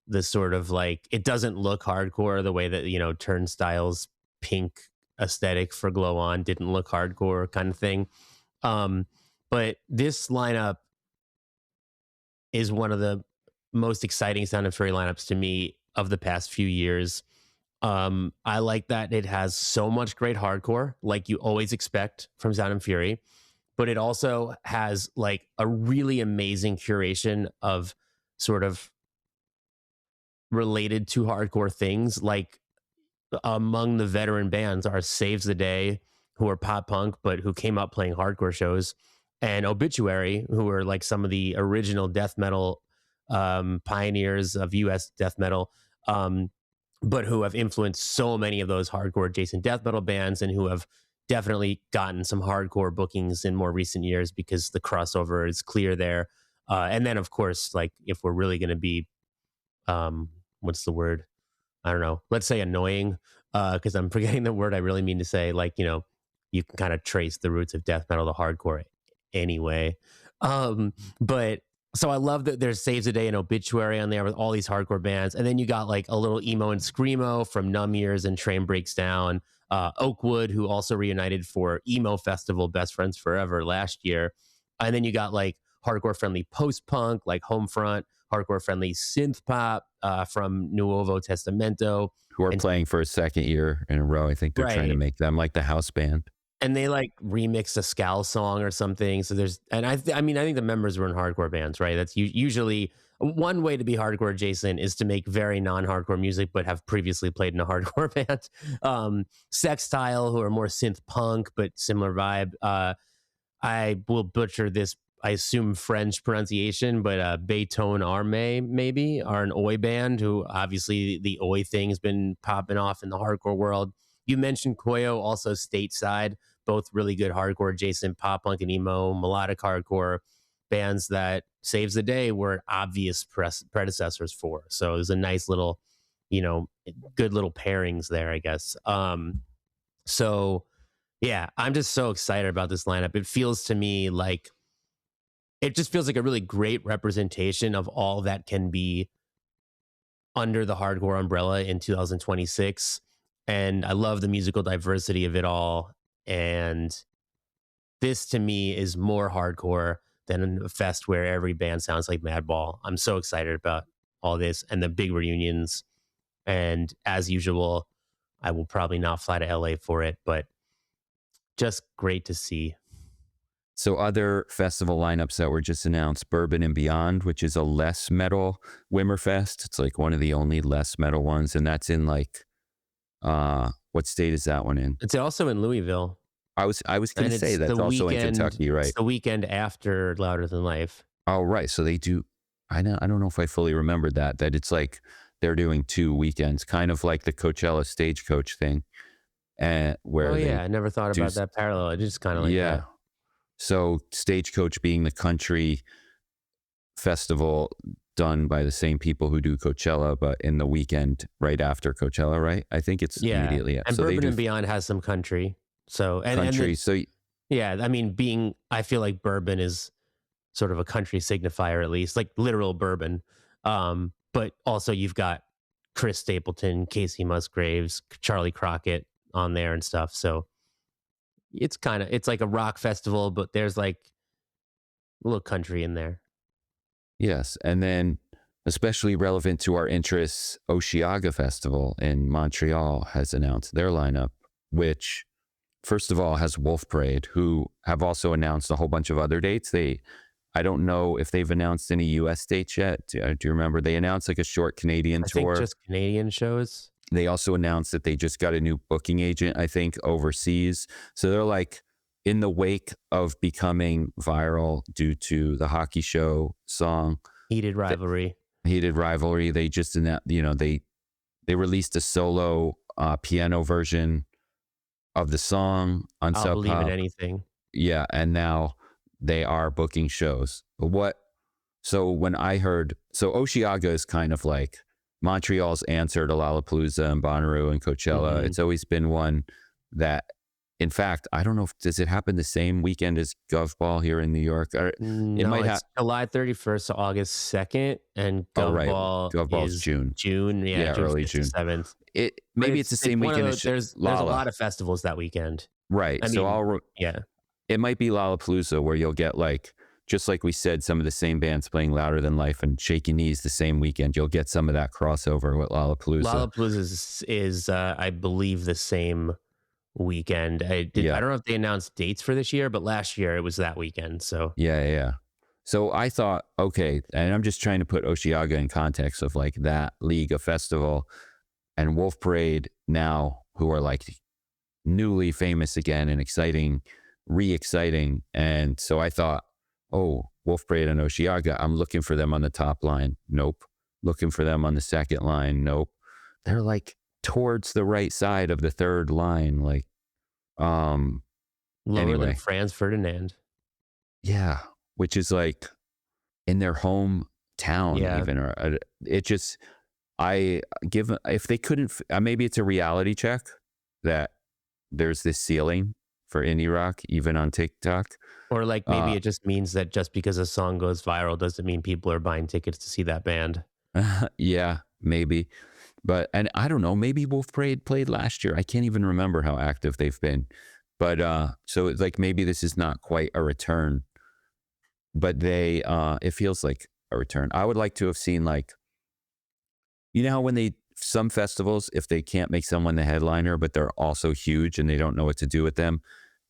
the sort of like, it doesn't look hardcore the way that, Turnstile's pink aesthetic for Glow On didn't look hardcore kind of thing. But this lineup is one of the most exciting Sound and Fury lineups to me of the past few years. I like that it has so much great hardcore, like you always expect from Sound and Fury, but it also has like a really amazing curation of sort of related to hardcore things. Like among the veteran bands are Saves the Day, who are pop punk, but who came up playing hardcore shows, and Obituary, who were like some of the original death metal pioneers of US death metal, but who have influenced so many of those hardcore adjacent death metal bands, and who have definitely gotten some hardcore bookings in more recent years because the crossover is clear there. And then, of course, like if we're really going to be, what's the word? I don't know. Let's say annoying, because I'm forgetting the word I really mean to say. Like, you know, you can kind of trace the roots of death metal to hardcore anyway. But so I love that there's Saves the Day and Obituary on there with all these hardcore bands. And then you got like a little emo and screamo from Numb Ears and Train Breaks Down. Oakwood, who also reunited for Emo Festival Best Friends Forever last year. And then you got like hardcore friendly post-punk, like Homefront, hardcore friendly synth pop from Nuovo Testamento. Who are playing for a second year in a row. I think they're trying to make them like the house band. And they like remixed a Scowl song or something. So there's, and I think the members were in hardcore bands, right? That's usually one way to be hardcore adjacent is to make very non-hardcore music, but have previously played in a hardcore band. Sextile, who are more synth punk, but similar vibe. I will butcher this, I assume French pronunciation, but Baytone Arme maybe are an Oi band who obviously the Oi thing has been popping off in the hardcore world. You mentioned Koyo, also Stateside, both really good hardcore adjacent pop punk and emo melodic hardcore bands that Saves the Day were obvious predecessors for. So it was a nice little, you know, good little pairings there, I guess. So yeah, I'm just so excited about this lineup. It feels to me like, it just feels like a really great representation of all that can be under the hardcore umbrella in 2026. And I love the musical diversity of it all. And this to me is more hardcore than a fest where every band sounds like Madball. I'm so excited about all this and the big reunions. And as usual, I will probably not fly to LA for it, but just great to see. So other festival lineups that were just announced, Bourbon and Beyond, which is a less metal Wimmerfest. It's like one of the only less metal ones. And that's in like, what state is that one in? It's also in Louisville. I was going to say that's also in Kentucky, right? It's the weekend after Louder Than Life. Oh, right. So they do. I don't know if I fully remembered that it's like they're doing 2 weekends, kind of like the Coachella Stagecoach thing. And where I never thought about that parallel. It just kind of like that. So Stagecoach being the country festival done by the same people who do Coachella, but in the weekend right after Coachella, right? I think it's immediately. And so Bourbon and Beyond has some country. So I mean, I feel like Bourbon is sort of a country signifier, at least like literal bourbon. But also you've got Chris Stapleton, Casey Musgraves, Charlie Crockett on there and stuff. So it's like a rock festival, but there's like a little country in there. Yes. And then especially relevant to our interests, Osheaga Festival in Montreal has announced their lineup, which first of all has Wolf Parade, who have also announced a whole bunch of other dates. I don't know if they've announced any US dates yet. Do you remember? They announced like a short Canadian tour. I think just Canadian shows. They also announced that they just got a new booking agent, I think, overseas. So they're like in the wake of becoming viral due to the hockey show song. Heated Rivalry. They just, they released a solo piano version of the song on Sub Pop. I'll believe in anything. Yeah, and now they are booking shows. So when I heard, Osheaga is kind of like Montreal's answer to Lollapalooza and Bonnaroo and Coachella. Mm-hmm. It's always been one that, in fact, I don't know does it happen the same weekend as Gov Ball here in New York? Or it's July 31st to August 2nd, and Gov Ball is June. June, early June 7th. Maybe it's the same weekend as there's a lot of festivals that weekend. Right. It might be Lollapalooza where you'll get like, just like we said, some of the same bands playing Louder Than Life and Shaky Knees the same weekend. You'll get some of that crossover with Lollapalooza. Lollapalooza is I believe, the same weekend. I don't know if they announced dates for this year, but last year it was that weekend. So yeah. So I thought, okay, and I'm just trying to put Osheaga in context of like that league of festival, and Wolf Parade now, who are like newly famous again and exciting, re-exciting. And so I thought, oh, Wolf Parade and Osheaga, I'm looking for them on the top line. Nope. Looking for them on the second line. Nope. They're like towards the right side of the third line. Like, Lower than anyway, Franz Ferdinand. yeah, which is like in their hometown, Yeah. even. Or it just, I give, if they couldn't, maybe it's a reality check that there's this ceiling for indie rock, even on TikTok. Or like maybe it just means that just because a song goes viral doesn't mean people are buying tickets to see that band. Yeah, maybe. But, and I don't know, maybe Wolf Parade played last year. I can't even remember how active they've been. But so it's like maybe this is not quite a return, but they it feels like a return. I would like to have seen, like, you know how when some festivals, if they can't make someone the headliner, but they're also huge and they don't know what to do with them,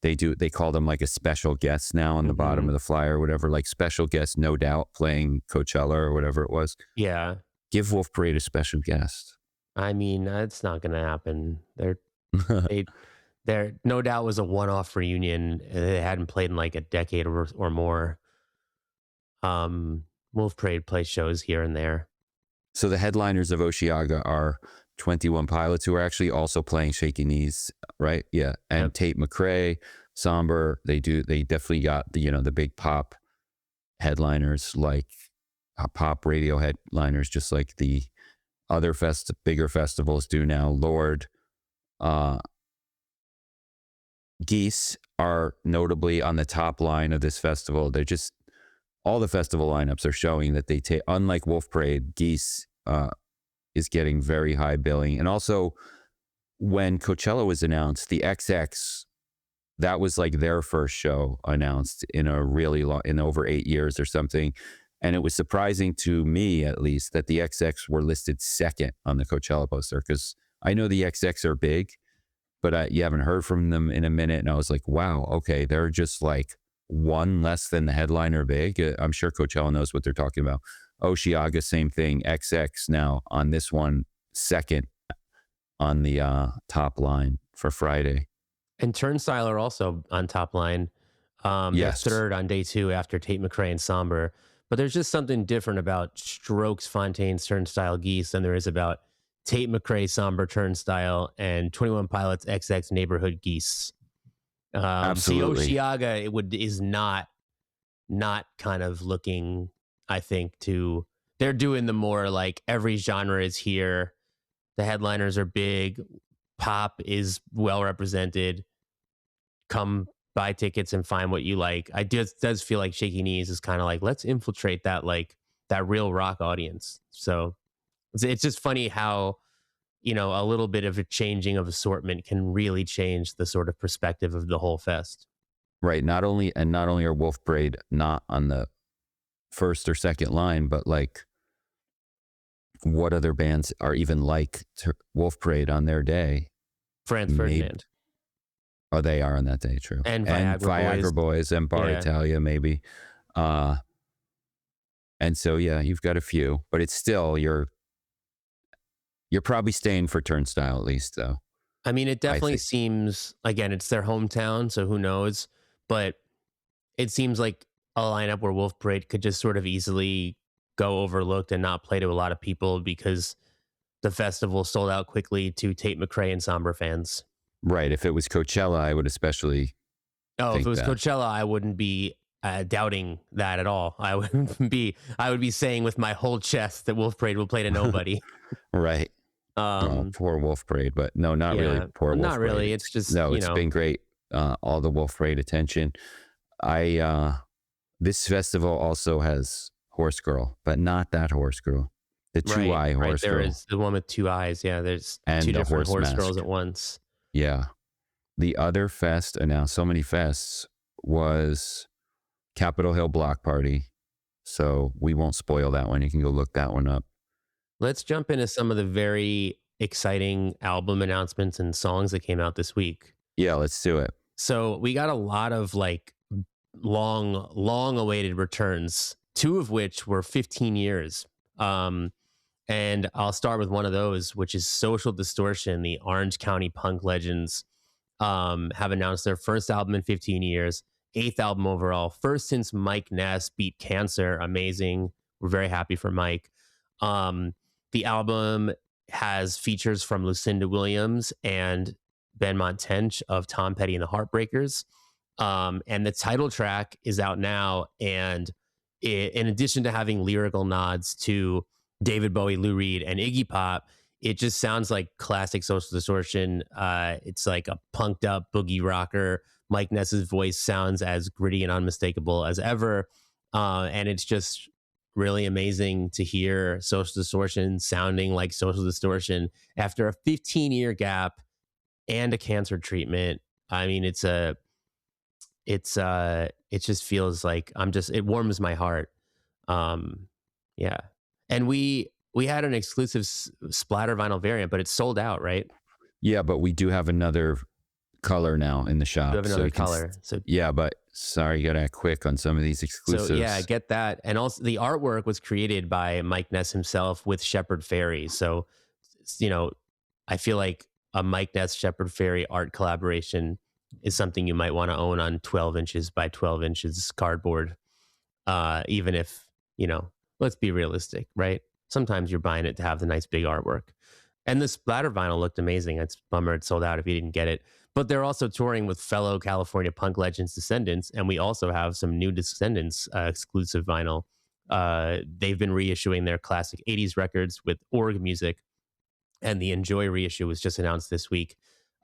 they call them like a special guest now on the bottom of the flyer or whatever, like special guest, No Doubt playing Coachella or whatever it was. Yeah. Give Wolf Parade a special guest. I mean, that's not going to happen. They're No Doubt was a one-off reunion. They hadn't played in like a decade or more. Wolf Parade plays shows here and there. So the headliners of Osheaga are 21 Pilots, who are actually also playing Shaky Knees, right? Yeah. And Yep. Tate McRae, Somber, they definitely got the big pop headliners, like pop radio headliners, just like the other bigger festivals do now. Lord, Geese are notably on the top line of this festival. They're just, all the festival lineups are showing that they take, unlike Wolf Parade, Geese is getting very high billing. And also, when Coachella was announced, the XX, that was like their first show announced in a really long, in over 8 years or something. And it was surprising to me, at least, that the XX were listed second on the Coachella poster, because I know the XX are big, but you haven't heard from them in a minute. And I was like, wow, okay, they're just like one less than the headliner big. I'm sure Coachella knows what they're talking about. Osheaga, same thing. XX now on this one, second on the top line for Friday. And Turnstile are also on top line. Yes. They're third on day 2 after Tate McRae and Somber. But there's just something different about Strokes, Fontaines, Turnstile, Geese than there is about Tate McRae, Somber, Turnstile, and 21 Pilots, XX, Neighborhood, Geese. Absolutely. See, Osheaga is not kind of looking, I think, to, they're doing the more like every genre is here. The headliners are big. Pop is well represented. Come buy tickets and find what you like. Does feel like Shaky Knees is kind of like, let's infiltrate that, like that real rock audience. So it's just funny how, a little bit of a changing of assortment can really change the sort of perspective of the whole fest. Right. Not only are Wolf Parade not on the first or second line, but like, what other bands are even like Wolf Parade on their day? Franz Ferdinand. Oh, they are on that day, true. And Viagra Boys and Bar Italia, maybe. And so, yeah, you've got a few, but it's still, you're probably staying for Turnstile at least, though. I mean, it definitely seems, again, it's their hometown, so who knows? But it seems like a lineup where Wolf Parade could just sort of easily go overlooked and not play to a lot of people because the festival sold out quickly to Tate McRae and Somber fans. Right. If it was Coachella, I would especially. If it was Coachella, I wouldn't be doubting that at all. I would be saying with my whole chest that Wolf Parade will play to nobody. Right. Poor Wolf Parade, but no, not really. Poor Wolf Parade. Not really. It's just, it's been great. All the Wolf Parade attention. This festival also has Horse Girl, but not that Horse Girl. The two-eye horse girl. There is the one with 2 eyes. Yeah, there's and 2 the different horse girls mask. at once. Yeah. The other fest, announced so many fests, was Capitol Hill Block Party. So we won't spoil that one. You can go look that one up. Let's jump into some of the very exciting album announcements and songs that came out this week. Yeah, let's do it. So we got a lot of like long awaited returns, 2 of which were 15 years. And I'll start with one of those, which is Social Distortion, the Orange County punk legends. have announced their first album in 15 years, 8th album overall, first since Mike Ness beat cancer. Amazing. We're very happy for Mike. The album has features from Lucinda Williams and Benmont Tench of Tom Petty and the Heartbreakers. And the title track is out now. And in addition to having lyrical nods to David Bowie, Lou Reed, and Iggy Pop, it just sounds like classic Social Distortion. It's like a punked up boogie rocker. Mike Ness's voice sounds as gritty and unmistakable as ever. And it's just really amazing to hear Social Distortion sounding like Social Distortion after a 15-year gap and a cancer treatment. I mean, it just feels like it warms my heart. Yeah. And we had an exclusive splatter vinyl variant, but it's sold out, right? Yeah, but we do have another color now in the shop. We have another color. Yeah, but sorry, you gotta act quick on some of these exclusives. So yeah, get that. And also the artwork was created by Mike Ness himself with Shepard Fairey. So, I feel like a Mike Ness Shepard Fairey art collaboration is something you might want to own on 12 inches by 12 inches cardboard. Even if, let's be realistic, right? Sometimes you're buying it to have the nice big artwork. And the splatter vinyl looked amazing. It's a bummer it sold out if you didn't get it. But they're also touring with fellow California punk legends Descendants, and we also have some new Descendants exclusive vinyl. They've been reissuing their classic 80s records with org music, and the Enjoy reissue was just announced this week.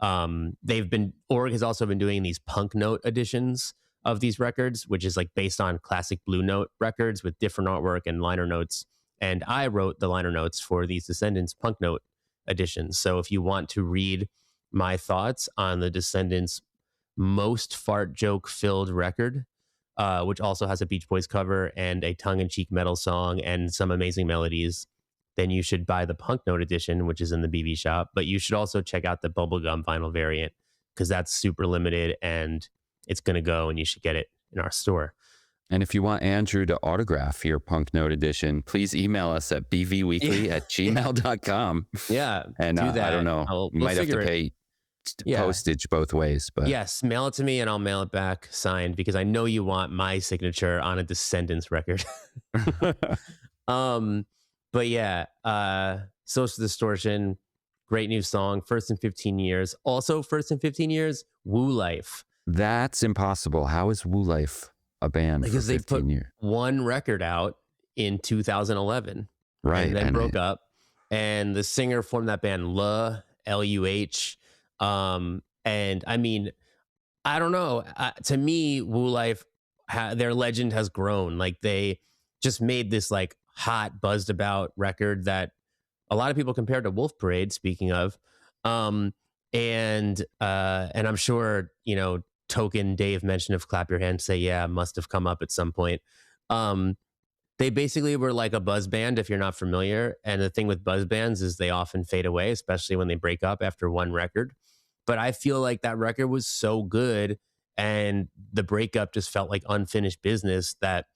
Org has also been doing these punk note editions of these records, which is like based on classic Blue Note records with different artwork and liner notes. And I wrote the liner notes for these Descendants punk note editions. So if you want to read my thoughts on the Descendants' most fart joke filled record, which also has a Beach Boys cover and a tongue-in-cheek metal song and some amazing melodies, then you should buy the punk note edition, which is in the BV shop. But you should also check out the bubblegum vinyl variant, because that's super limited and it's going to go, and you should get it in our store. And if you want Andrew to autograph your punk note edition, please email us at bvweekly@gmail.com. Yeah. And do that. I don't know, you might have to pay postage both ways. But yes, mail it to me and I'll mail it back signed, because I know you want my signature on a Descendants record. But yeah, Social Distortion, great new song, first in 15 years. Also first in 15 years, Wu LYF. That's impossible. How is Wu LYF a band because for 15 they put years? one record out in 2011, right, and then broke up. And the singer formed that band LUH. And I mean, I don't know. To me, Wu LYF, their legend has grown. Like, they just made this like hot, buzzed about record that a lot of people compared to Wolf Parade. Speaking of, and I'm sure Token Dave mentioned of Clap Your Hands, say, yeah, must have come up at some point. They basically were like a buzz band, if you're not familiar. And the thing with buzz bands is they often fade away, especially when they break up after one record. But I feel like that record was so good, and the breakup just felt like unfinished business that,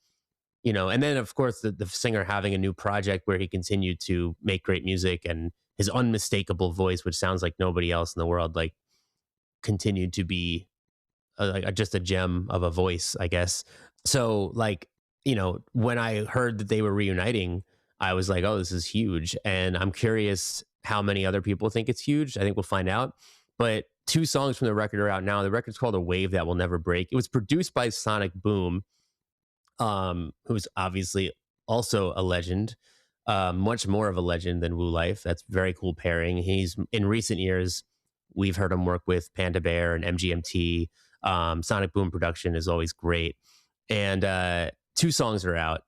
and then of course the singer having a new project where he continued to make great music, and his unmistakable voice, which sounds like nobody else in the world, like continued to be just a gem of a voice, I guess. So like, when I heard that they were reuniting, I was like, oh, this is huge. And I'm curious how many other people think it's huge. I think we'll find out. But 2 songs from the record are out now. The record's called A Wave That Will Never Break. It was produced by Sonic Boom, who's obviously also a legend, much more of a legend than Wu LYF. That's a very cool pairing. He's, in recent years, we've heard him work with Panda Bear and MGMT. Sonic Boom production is always great. And 2 songs are out.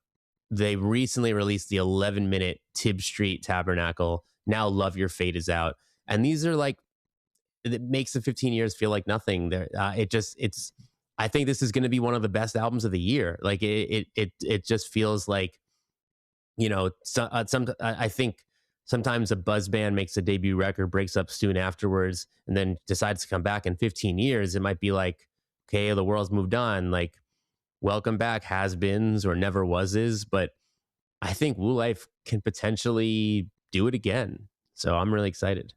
They recently released the 11-minute Tib Street Tabernacle. Now Love Your Fate is out. And these are like, it makes the 15 years feel like nothing. There, I think this is going to be one of the best albums of the year. Like it just feels like, I think sometimes a buzz band makes a debut record, breaks up soon afterwards, and then decides to come back in 15 years. It might be like, okay, the world's moved on. Like, welcome back, has-beens or never was-is. But I think Wu LYF can potentially do it again. So I'm really excited.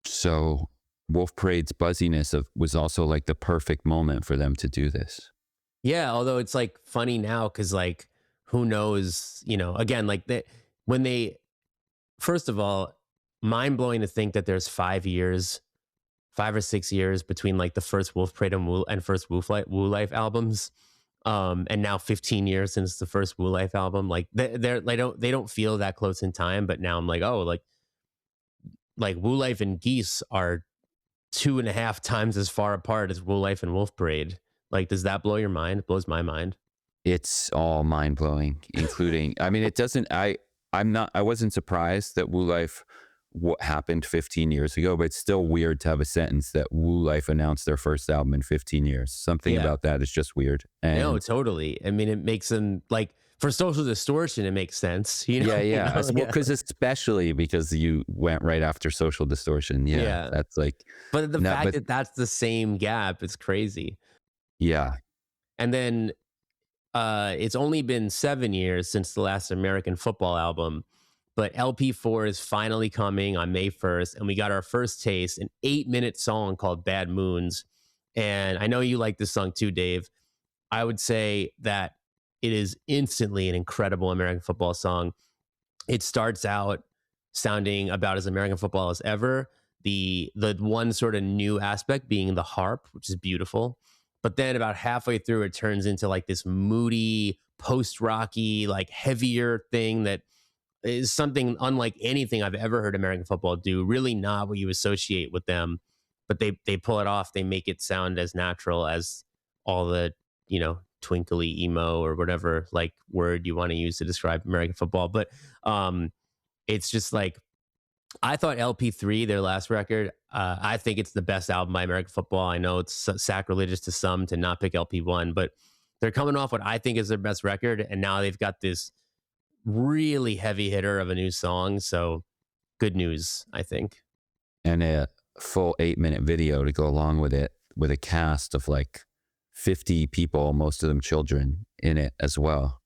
So Wolf Parade's buzziness was also like the perfect moment for them to do this. Yeah, although it's like funny now because like who knows, again, like when they first of all, mind blowing to think that there's 5 years, 5 or 6 years between like the first Wolf Parade and first Wu Life albums. And now 15 years since the first Wu Life album. Like they don't feel that close in time, but now I'm like, oh, like Wu Life and Geese are 2.5 times as far apart as Wu Life and Wolf Parade. Like, does that blow your mind? It blows my mind. It's all mind blowing, including, I mean, it doesn't, I wasn't surprised that Wu Life, what happened 15 years ago, but it's still weird to have a sentence that Wu Life announced their first album in 15 years. Something about that is just weird. And no, totally. I mean, it makes them like for Social Distortion, it makes sense. Yeah. Well, because especially because you went right after Social Distortion. Yeah. That's like, but the fact that that's the same gap, it's crazy. Yeah. And then it's only been 7 years since the last American football album, but LP4 is finally coming on May 1st, and we got our first taste, an 8-minute song called Bad Moons. And I know you like this song too, Dave. I would say that it is instantly an incredible American football song. It starts out sounding about as American football as ever. The one sort of new aspect being the harp, which is beautiful. But then about halfway through, it turns into like this moody, post-rocky, like heavier thing that is something unlike anything I've ever heard American football do. Really not what you associate with them, but they pull it off. They make it sound as natural as all the, twinkly emo or whatever like word you want to use to describe American football. But it's just like, I thought LP3, their last record, I think it's the best album by American football. I know it's sacrilegious to some to not pick LP1, but they're coming off what I think is their best record. And now they've got this really heavy hitter of a new song. So good news, I think. And a full 8-minute video to go along with it, with a cast of like 50 people, most of them children, in it as well.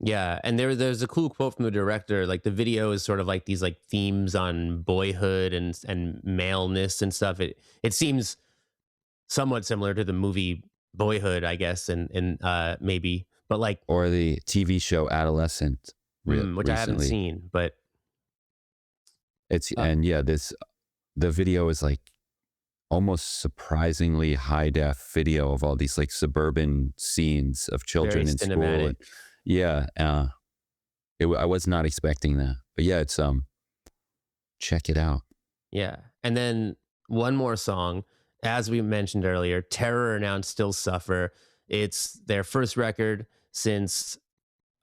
Yeah, and there's a cool quote from the director. Like the video is sort of like these like themes on boyhood and maleness and stuff. It seems somewhat similar to the movie Boyhood, I guess, and maybe, but like or the TV show Adolescent, which recently. I haven't seen, but it's and yeah, the video is like almost surprisingly high def video of all these like suburban scenes of children in school. And, yeah, I was not expecting that, but yeah, it's check it out. Yeah, and then one more song, as we mentioned earlier, Terror announced "Still Suffer." It's their first record since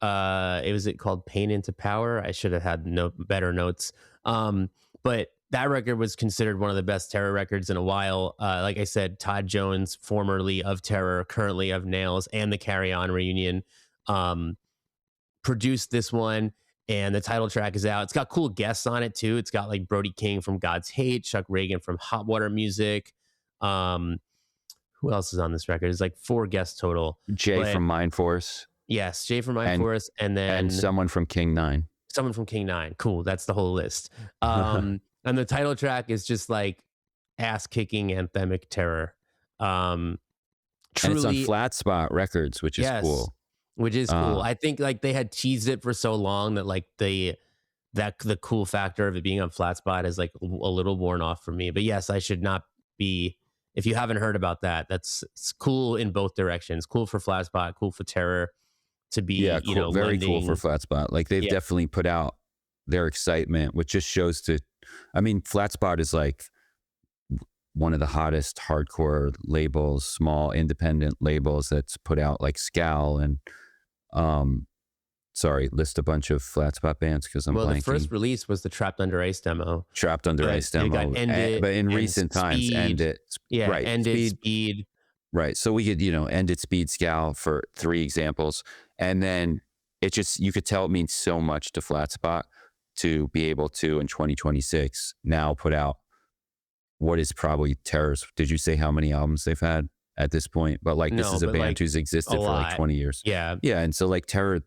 it called "Pain into Power." I should have had better notes, but that record was considered one of the best Terror records in a while. Like I said, Todd Jones, formerly of Terror, currently of Nails, and the Carry On reunion. Produced this one, and the title track is out. It's got cool guests on it too. It's got like Brody King from God's Hate, Chuck Reagan from Hot Water Music. Who else is on this record? It's like 4 guests total. Jay from Mind Force. Yes, Jay from Mind Force, and someone from King 9. Someone from King 9. Cool. That's the whole list. And the title track is just like ass-kicking anthemic terror. And it's on Flat Spot Records, which is cool. Which is cool. I think like they had teased it for so long that like the cool factor of it being on Flat Spot is like a little worn off for me. But yes, I should not be. If you haven't heard about that, it's cool in both directions. Cool for Flat Spot, cool for Terror to be. Yeah, cool, very cool for Flat Spot. Like they've definitely put out their excitement, which just shows to. I mean, Flat Spot is like one of the hottest hardcore labels, small independent labels that's put out like Scowl and list a bunch of Flat Spot bands because I'm blanking. The first release was the Trapped Under Ice demo. Trapped Under Ice demo. But in recent times, End It. Yeah, right. End It, Speed. Right. So we could, End It, Speed, Scowl for 3 examples. And then it just, you could tell it means so much to Flat Spot to be able to, in 2026, now put out what is probably Terror's. Did you say how many albums they've had at this point? But like, this is a band like, who's existed for like 20 years. Yeah. Yeah. And so like Terror,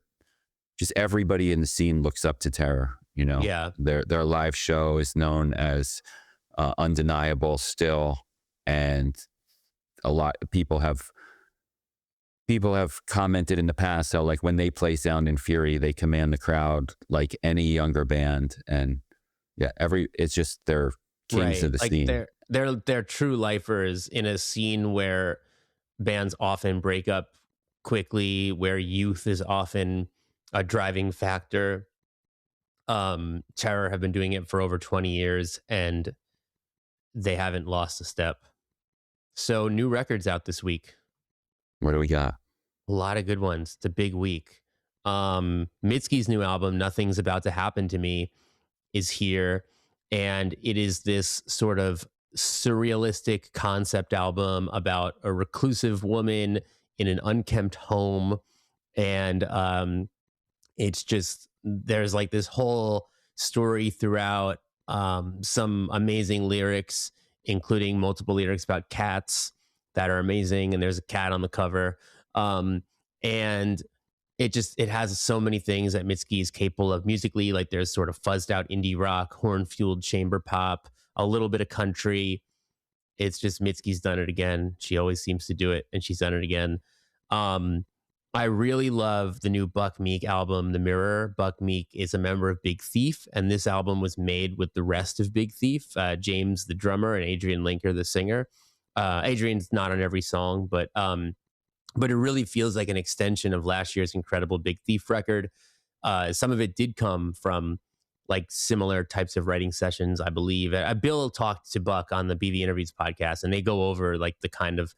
just everybody in the scene looks up to Terror, Yeah. Their live show is known as undeniable still. And a lot of people have commented in the past how, like, when they play Sound and Fury, they command the crowd like any younger band. And yeah, it's just they're kings of the like scene. they're true lifers in a scene where bands often break up quickly, where youth is often a driving factor. Terror have been doing it for over 20 years and they haven't lost a step. So new records out this week. What do we got? A lot of good ones. It's a big week. Mitski's new album, Nothing's About to Happen to Me, is here. And it is this sort of surrealistic concept album about a reclusive woman in an unkempt home. And it's just, there's like this whole story throughout, some amazing lyrics, including multiple lyrics about cats that are amazing. And there's a cat on the cover. And it has so many things that Mitski is capable of musically. Like there's sort of fuzzed out indie rock, horn fueled chamber pop, a little bit of country. It's just Mitski's done it again. She always seems to do it, and she's done it again. I really love the new Buck Meek album, The Mirror. Buck Meek is a member of Big Thief, and this album was made with the rest of Big Thief, James the drummer and Adrian Linker the singer. Adrian's not on every song, but it really feels like an extension of last year's incredible Big Thief record. Some of it did come from like similar types of writing sessions, I believe. Bill talked to Buck on the BV Interviews podcast, and they go over like the kind of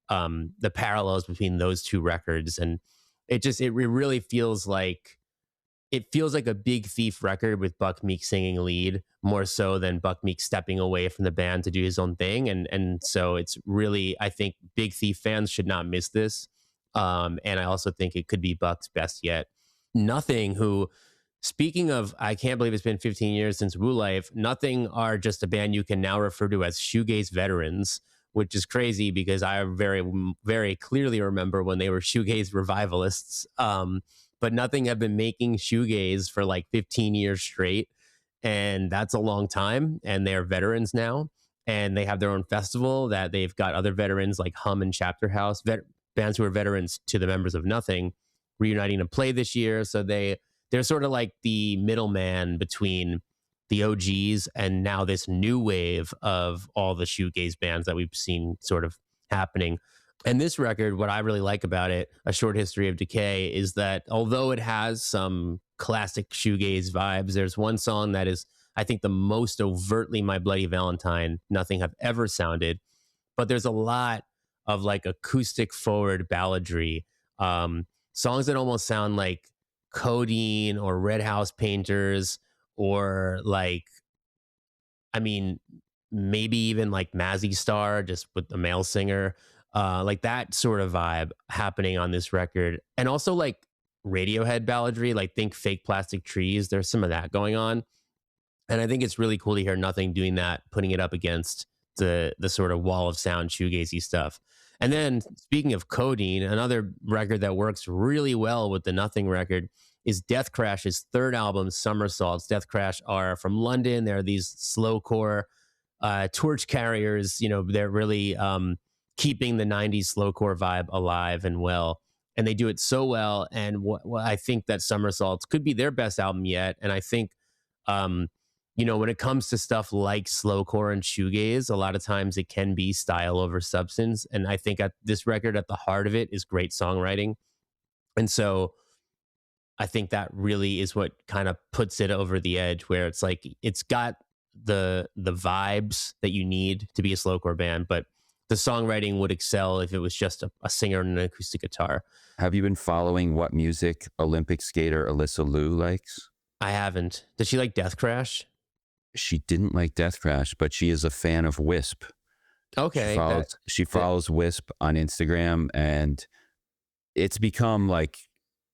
the parallels between those two records. And it really feels like a Big Thief record with Buck Meek singing lead, more so than Buck Meek stepping away from the band to do his own thing. And so it's really, I think Big Thief fans should not miss this. And I also think it could be Buck's best yet. Nothing, who, speaking of, I can't believe it's been 15 years since WU LYF, Nothing are just a band you can now refer to as shoegaze veterans, which is crazy because I very, very clearly remember when they were shoegaze revivalists. But Nothing have been making shoegaze for like 15 years straight. And that's a long time. And they're veterans now. And they have their own festival that they've got other veterans like Hum and Chapter House, bands who are veterans to the members of Nothing, reuniting to play this year. So they're sort of like the middleman between the OGs and now this new wave of all the shoegaze bands that we've seen sort of happening. And this record, what I really like about it, A Short History of Decay, is that although it has some classic shoegaze vibes, there's one song that is, I think, the most overtly My Bloody Valentine Nothing have ever sounded. But there's a lot of like acoustic forward balladry, songs that almost sound like Codeine or Red House Painters, or like, I mean, maybe even like Mazzy Star, just with the male singer. Like that sort of vibe happening on this record. And also like Radiohead balladry, like think Fake Plastic Trees. There's some of that going on. And I think it's really cool to hear Nothing doing that, putting it up against the sort of wall of sound shoegazy stuff. And then speaking of Codeine, another record that works really well with the Nothing record is Death Crash's third album, Somersaults. Death Crash are from London. They're these slowcore torch carriers. You know, they're really keeping the 90s slowcore vibe alive and well. And they do it so well. And I think that Somersaults could be their best album yet. And I think, you know, when it comes to stuff like slowcore and shoegaze, a lot of times it can be style over substance. And I think at this record, at the heart of it, is great songwriting. And so I think that really is what kind of puts it over the edge, where it's like it's got the vibes that you need to be a slowcore band, but the songwriting would excel if it was just a singer and an acoustic guitar. Have you been following what music Olympic skater Alyssa Liu likes? I haven't. Does she like Death Crash? She didn't like Death Crash, but she is a fan of Wisp. Okay. She follows Wisp on Instagram, and it's become like,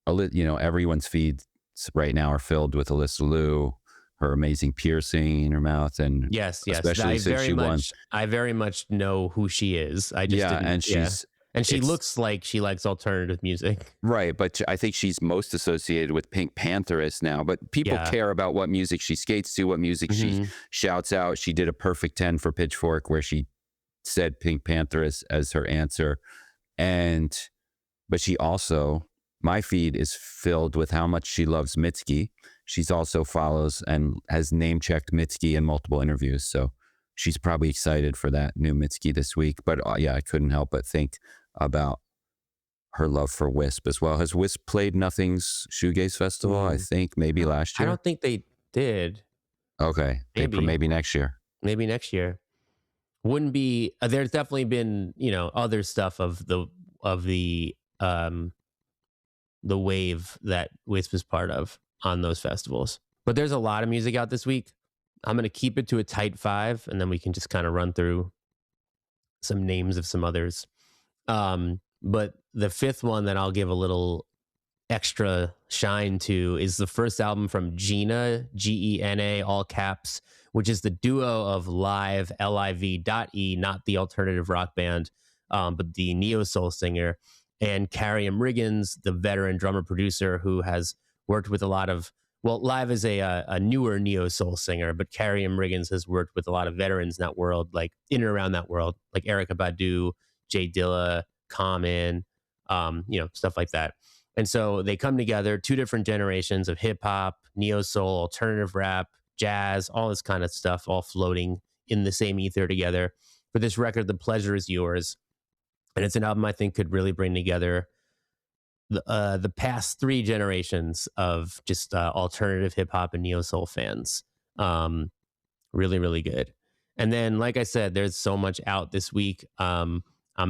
you know, everyone's feeds right now are filled with Alyssa Liu, her amazing piercing in her mouth, and yes, especially since she won. I very much know who she is. I just didn't. And And she looks like she likes alternative music. Right, but I think she's most associated with Pink Pantheress now. But people care about what music she skates to, what music she shouts out. She did a perfect 10 for Pitchfork where she said Pink Pantheress as her answer. But she also, my feed is filled with how much she loves Mitski. She's also follows and has name-checked Mitski in multiple interviews. So she's probably excited for that new Mitski this week. But yeah, I couldn't help but think about her love for Wisp as well. Has Wisp played Nothing's Shoegaze Festival? I think maybe last year. I don't think they did. Okay, maybe next year. Maybe next year. Wouldn't be. There's definitely been other stuff of the wave that Wisp is part of on those festivals. But there's a lot of music out this week. I'm going to keep it to a tight 5, and then we can just kind of run through some names of some others. But the 5th one that I'll give a little extra shine to is the first album from Gina, Gena, all caps, which is the duo of Live, LIV.E, not the alternative rock band, but the neo-soul singer, and Carium Riggins, the veteran drummer-producer who has worked with a lot of, Live is a newer neo-soul singer, but Carium Riggins has worked with a lot of veterans in that world, like in and around that world, like Erykah Badu, Jay Dilla, Common, stuff like that. And so they come together, 2 different generations of hip hop, neo soul, alternative rap, jazz, all this kind of stuff, all floating in the same ether together for this record, The Pleasure Is Yours. And it's an album I think could really bring together the past 3 generations of just alternative hip hop and neo soul fans. Really, really good. And then, like I said, there's so much out this week. I'm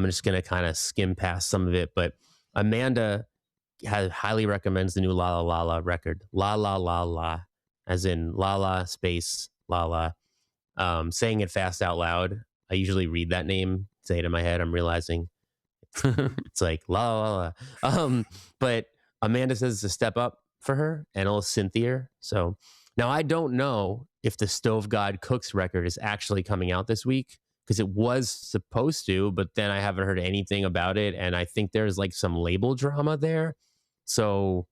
just going to kind of skim past some of it, but Amanda highly recommends the new La La La La record. La La La La, as in La La space La La. Saying it fast out loud. I usually read that name, say it in my head. I'm realizing it's like La La La. But Amanda says it's a step up for her and a little synthier. So now I don't know if the Stove God Cooks record is actually coming out this week, because it was supposed to, but then I haven't heard anything about it. And I think there's like some label drama there. So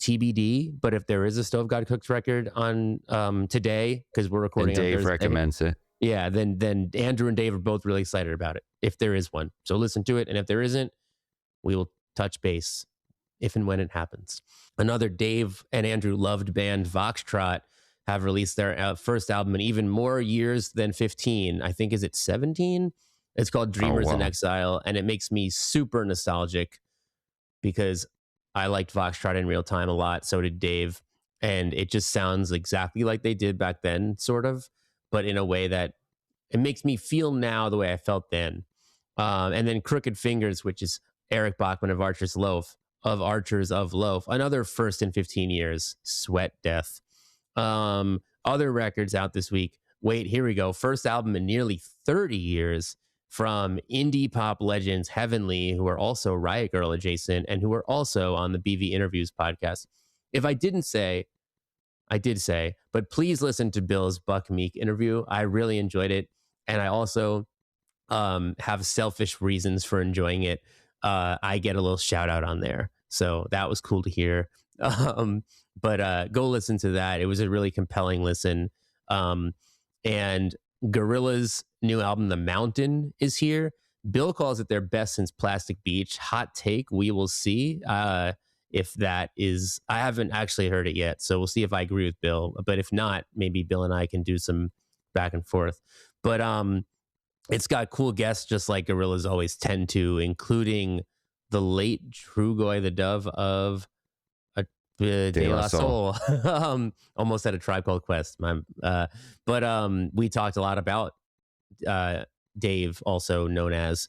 TBD. But if there is a Stove God Cooks record on today, because we're recording and on Dave Thursday, recommends it. Yeah, then Andrew and Dave are both really excited about it, if there is one. So listen to it. And if there isn't, we will touch base if and when it happens. Another Dave and Andrew loved band, Voxtrot, have released their first album in even more years than 15. I think, is it 17? It's called Dreamers in Exile. And it makes me super nostalgic because I liked Voxtrot in real time a lot. So did Dave. And it just sounds exactly like they did back then, sort of, but in a way that it makes me feel now the way I felt then. And then Crooked Fingers, which is Eric Bachman of Archers of Loaf. Another first in 15 years, Sweat Death. Other records out this week. Wait, here we go. First album in nearly 30 years from indie pop legends Heavenly, who are also Riot Girl adjacent and who are also on the BV Interviews podcast. If I didn't say, I did say, but please listen to Bill's Buck Meek interview. I really enjoyed it. And I also have selfish reasons for enjoying it. I get a little shout out on there. So that was cool to hear. But go listen to that. It was a really compelling listen. And Gorillaz' new album, The Mountain, is here. Bill calls it their best since Plastic Beach. Hot take. We will see if that is. I haven't actually heard it yet, so we'll see if I agree with Bill. But if not, maybe Bill and I can do some back and forth. But it's got cool guests, just like Gorillaz always tend to, including the late Trugoy the Dove of De La Soul. Almost had a Tribe Called Quest. But we talked a lot about Dave, also known as,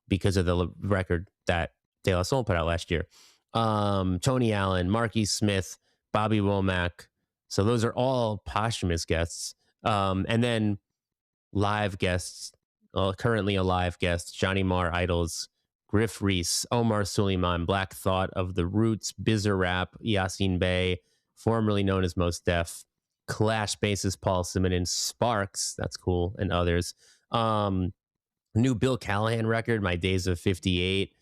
because of the record that De La Soul put out last year. Tony Allen, Marky Smith, Bobby Womack. So those are all posthumous guests. And then live guests, currently a live guest, Johnny Marr, Idols, Griff Reese, Omar Suleiman, Black Thought of The Roots, Bizarre Rap, Yasin Bey, formerly known as Mos Def, Clash bassist Paul Simonon, Sparks, that's cool, and others. New Bill Callahan record, My Days of 58.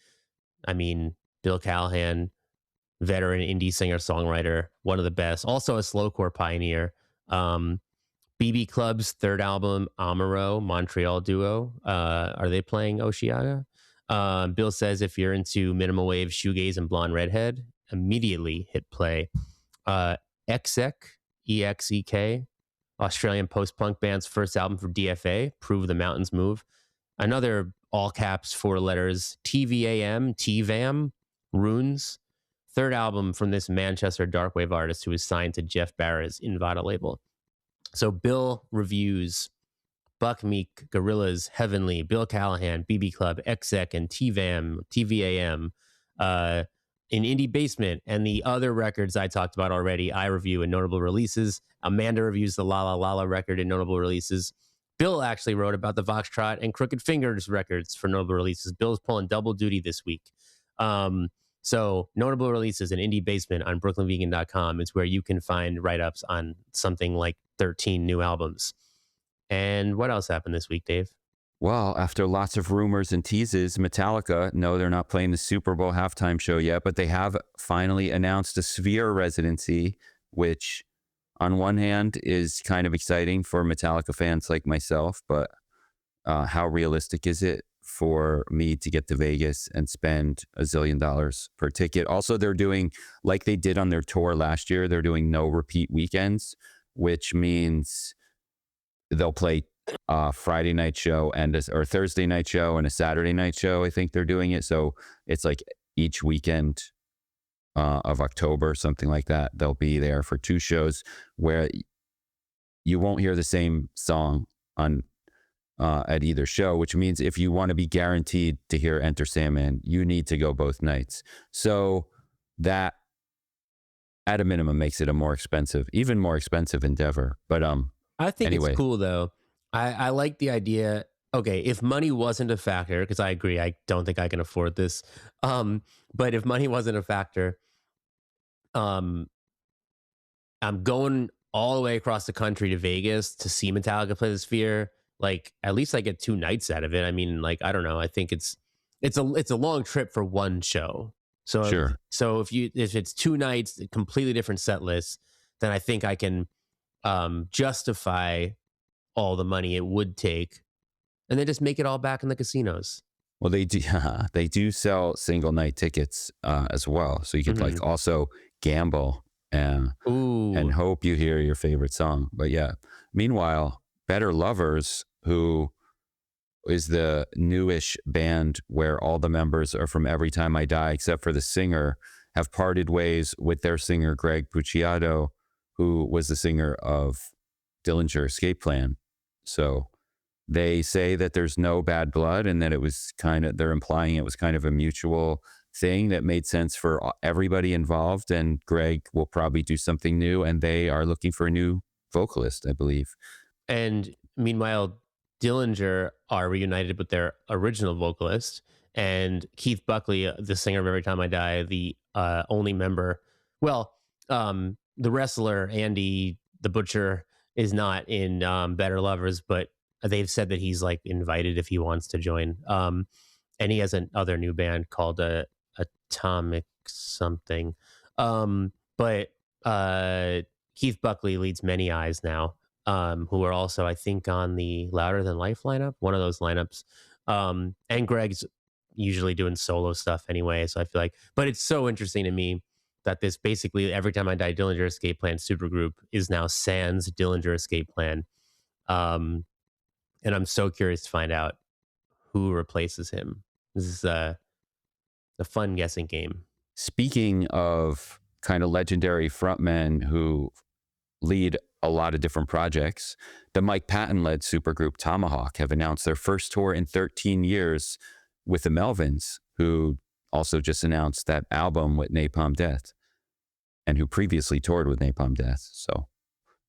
I mean, Bill Callahan, veteran indie singer-songwriter, one of the best, also a slowcore pioneer. BB Club's third album, Amaro, Montreal duo. Are they playing Oceana? Bill says if you're into minimal wave, shoegaze, and blonde redhead, immediately hit play. Exek, EXEK, Australian post-punk band's first album for DFA, Prove the Mountains Move. Another all caps, 4 letters, TVAM, TVAM, Runes. Third album from this Manchester darkwave artist who is signed to Jeff Barra's Invada label. So Bill reviews Buck Meek, Gorillaz, Heavenly, Bill Callahan, BB Club, Exec, and TVAM, in Indie Basement, and the other records I talked about already. I review in notable releases. Amanda reviews the La La La La record in notable releases. Bill actually wrote about the Foxtrot and Crooked Fingers records for notable releases. Bill's pulling double duty this week. So notable releases in Indie Basement on BrooklynVegan.com is where you can find write-ups on something like 13 new albums. And what else happened this week, Dave? Well, after lots of rumors and teases, Metallica, no, they're not playing the Super Bowl halftime show yet, but they have finally announced a Sphere residency, which on one hand is kind of exciting for Metallica fans like myself, but how realistic is it for me to get to Vegas and spend $1 zillion per ticket? Also, they're doing, like they did on their tour last year, they're doing no repeat weekends, which means they'll play Friday night show or Thursday night show and a Saturday night show. I think they're doing it. So it's like each weekend of October, something like that. They'll be there for 2 shows where you won't hear the same song on at either show, which means if you want to be guaranteed to hear Enter Sandman, you need to go both nights. So that at a minimum makes it a even more expensive endeavor. But I think anyway. It's cool though. I like the idea. Okay, if money wasn't a factor, because I agree, I don't think I can afford this. But if money wasn't a factor, I'm going all the way across the country to Vegas to see Metallica play the Sphere. Like, at least I get 2 nights out of it. I mean, like, I don't know. I think it's a long trip for one show. So sure. If it's 2 nights, completely different set lists, then I think I can justify all the money it would take, and then just make it all back in the casinos. Well, they do sell single night tickets as well, so you could like also gamble and hope you hear your favorite song. But yeah, meanwhile, Better Lovers, who is the newish band where all the members are from Every Time I Die except for the singer, have parted ways with their singer Greg Puciato, who was the singer of Dillinger Escape Plan. So they say that there's no bad blood and that it was they're implying it was kind of a mutual thing that made sense for everybody involved. And Greg will probably do something new, and they are looking for a new vocalist, I believe. And meanwhile, Dillinger are reunited with their original vocalist, and Keith Buckley, the singer of Every Time I Die, the only member. Well, the wrestler Andy the Butcher is not in Better Lovers, but they've said that he's like invited if he wants to join. And he has another new band called Atomic something. But Keith Buckley leads Many Eyes now, who are also, I think, on the Louder Than Life lineup, one of those lineups. And Greg's usually doing solo stuff anyway. So I feel like, but it's so interesting to me that this basically Every Time I Die Dillinger Escape Plan supergroup is now Sans Dillinger Escape Plan. And I'm so curious to find out who replaces him. This is a fun guessing game. Speaking of kind of legendary frontmen who lead a lot of different projects, the Mike Patton-led supergroup Tomahawk have announced their first tour in 13 years with the Melvins, who also just announced that album with Napalm Death, and who previously toured with Napalm Death. So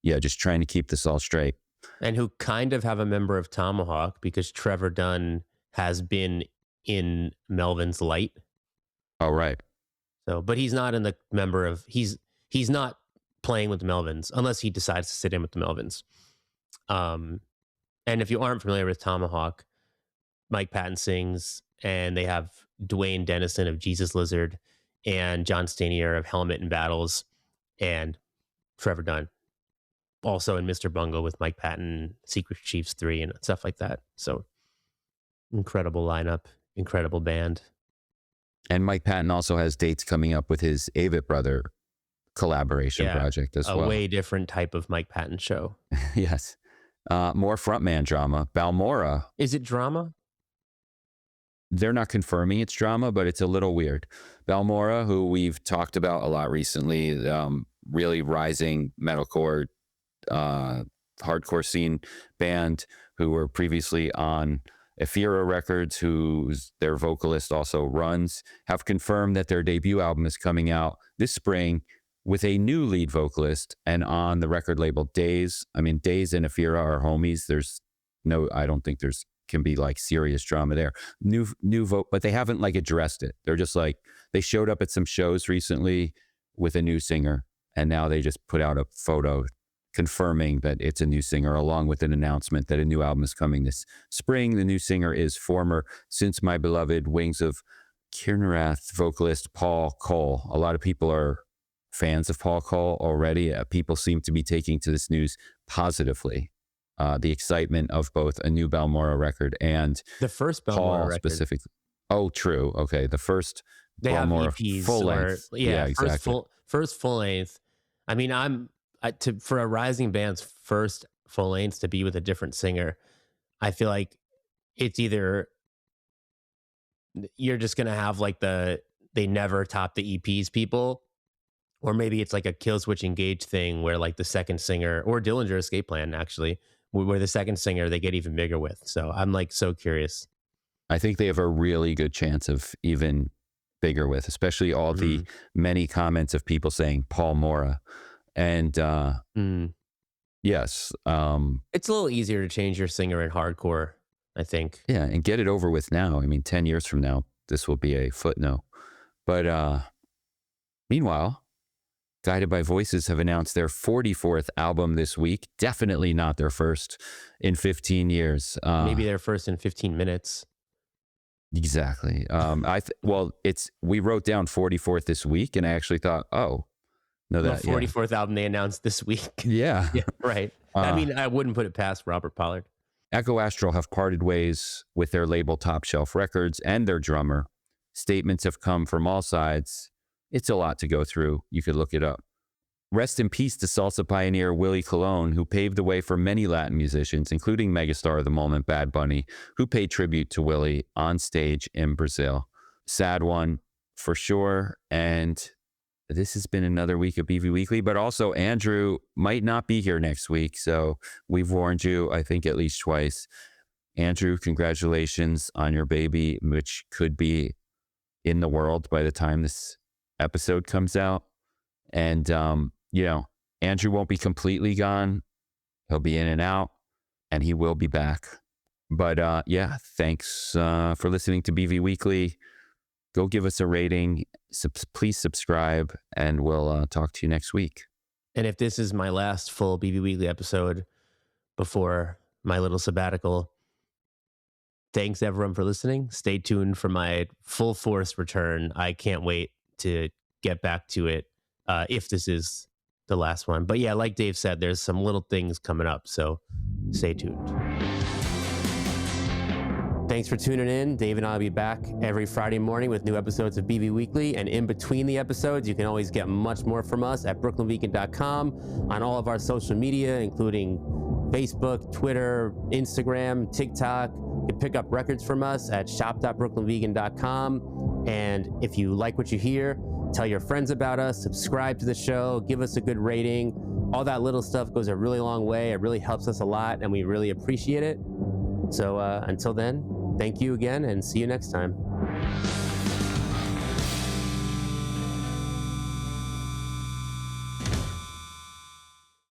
yeah, just trying to keep this all straight. And who kind of have a member of Tomahawk, because Trevor Dunn has been in Melvin's Light. Oh, right. So, but he's not in the member of, he's not playing with the Melvins unless he decides to sit in with the Melvins. And if you aren't familiar with Tomahawk, Mike Patton sings, and they have Dwayne Dennison of Jesus Lizard and John Stanier of Helmet and Battles and Trevor Dunn. Also in Mr. Bungle with Mike Patton, Secret Chiefs 3 and stuff like that. So incredible lineup, incredible band. And Mike Patton also has dates coming up with his Avett Brother collaboration project as well. A way different type of Mike Patton show. Yes. More frontman drama. Balmora. Is it drama? They're not confirming it's drama, but it's a little weird. Balmora, who we've talked about a lot recently, really rising metalcore, hardcore scene band who were previously on Ephira Records, whose their vocalist also runs, have confirmed that their debut album is coming out this spring with a new lead vocalist and on the record label Days. I mean, Days and Ephira are homies. I don't think can be like serious drama there. New vote, but they haven't like addressed it. They're just like, they showed up at some shows recently with a new singer, and now they just put out a photo confirming that it's a new singer, along with an announcement that a new album is coming this spring. The new singer is former Since My Beloved Wings of Kinrath vocalist Paul Cole. A lot of people are fans of Paul Cole already. People seem to be taking to this news positively. The excitement of both a new Balmora record and the first Balmora Paul record specifically. Oh, true. Okay, the first they Balmora have EPs full length. Yeah, exactly. First full length. I mean, for a rising band's first full length to be with a different singer, I feel like it's either you're just gonna have like they never top the EPs people, or maybe it's like a Killswitch Engage thing where like the second singer, or Dillinger Escape Plan actually, where the second singer they get even bigger with. So I'm like so curious. I think they have a really good chance of even bigger with, especially all the many comments of people saying Paul Mora. And yes, it's a little easier to change your singer in hardcore, I think. Yeah, and get it over with now. I mean, 10 years from now, this will be a footnote. But meanwhile, Guided by Voices have announced their 44th album this week. Definitely not their first in 15 years. Maybe their first in 15 minutes. Exactly. We wrote down 44th this week, and I actually thought, oh, no, the 44th album they announced this week. Yeah. Yeah, right. I mean, I wouldn't put it past Robert Pollard. Echo Astral have parted ways with their label Top Shelf Records and their drummer. Statements have come from all sides. It's a lot to go through. You could look it up. Rest in peace to salsa pioneer Willie Colon, who paved the way for many Latin musicians, including megastar of the moment Bad Bunny, who paid tribute to Willie on stage in Brazil. Sad one for sure. And this has been another week of BV Weekly, but also Andrew might not be here next week. So we've warned you, I think, at least twice. Andrew, congratulations on your baby, which could be in the world by the time this episode comes out. And, Andrew won't be completely gone. He'll be in and out, and he will be back. But thanks for listening to BV Weekly. Go give us a rating. Please subscribe, and we'll talk to you next week. And if this is my last full BV Weekly episode before my little sabbatical, thanks everyone for listening. Stay tuned for my full force return. I can't wait to get back to it if this is the last one. But yeah, like Dave said, there's some little things coming up, so stay tuned. Thanks for tuning in. Dave and I will be back every Friday morning with new episodes of BV Weekly. And in between the episodes, you can always get much more from us at BrooklynVegan.com, on all of our social media, including Facebook, Twitter, Instagram, TikTok. You can pick up records from us at shop.BrooklynVegan.com. And if you like what you hear, tell your friends about us, subscribe to the show, give us a good rating. All that little stuff goes a really long way. It really helps us a lot, and we really appreciate it. So until then, thank you again, and see you next time.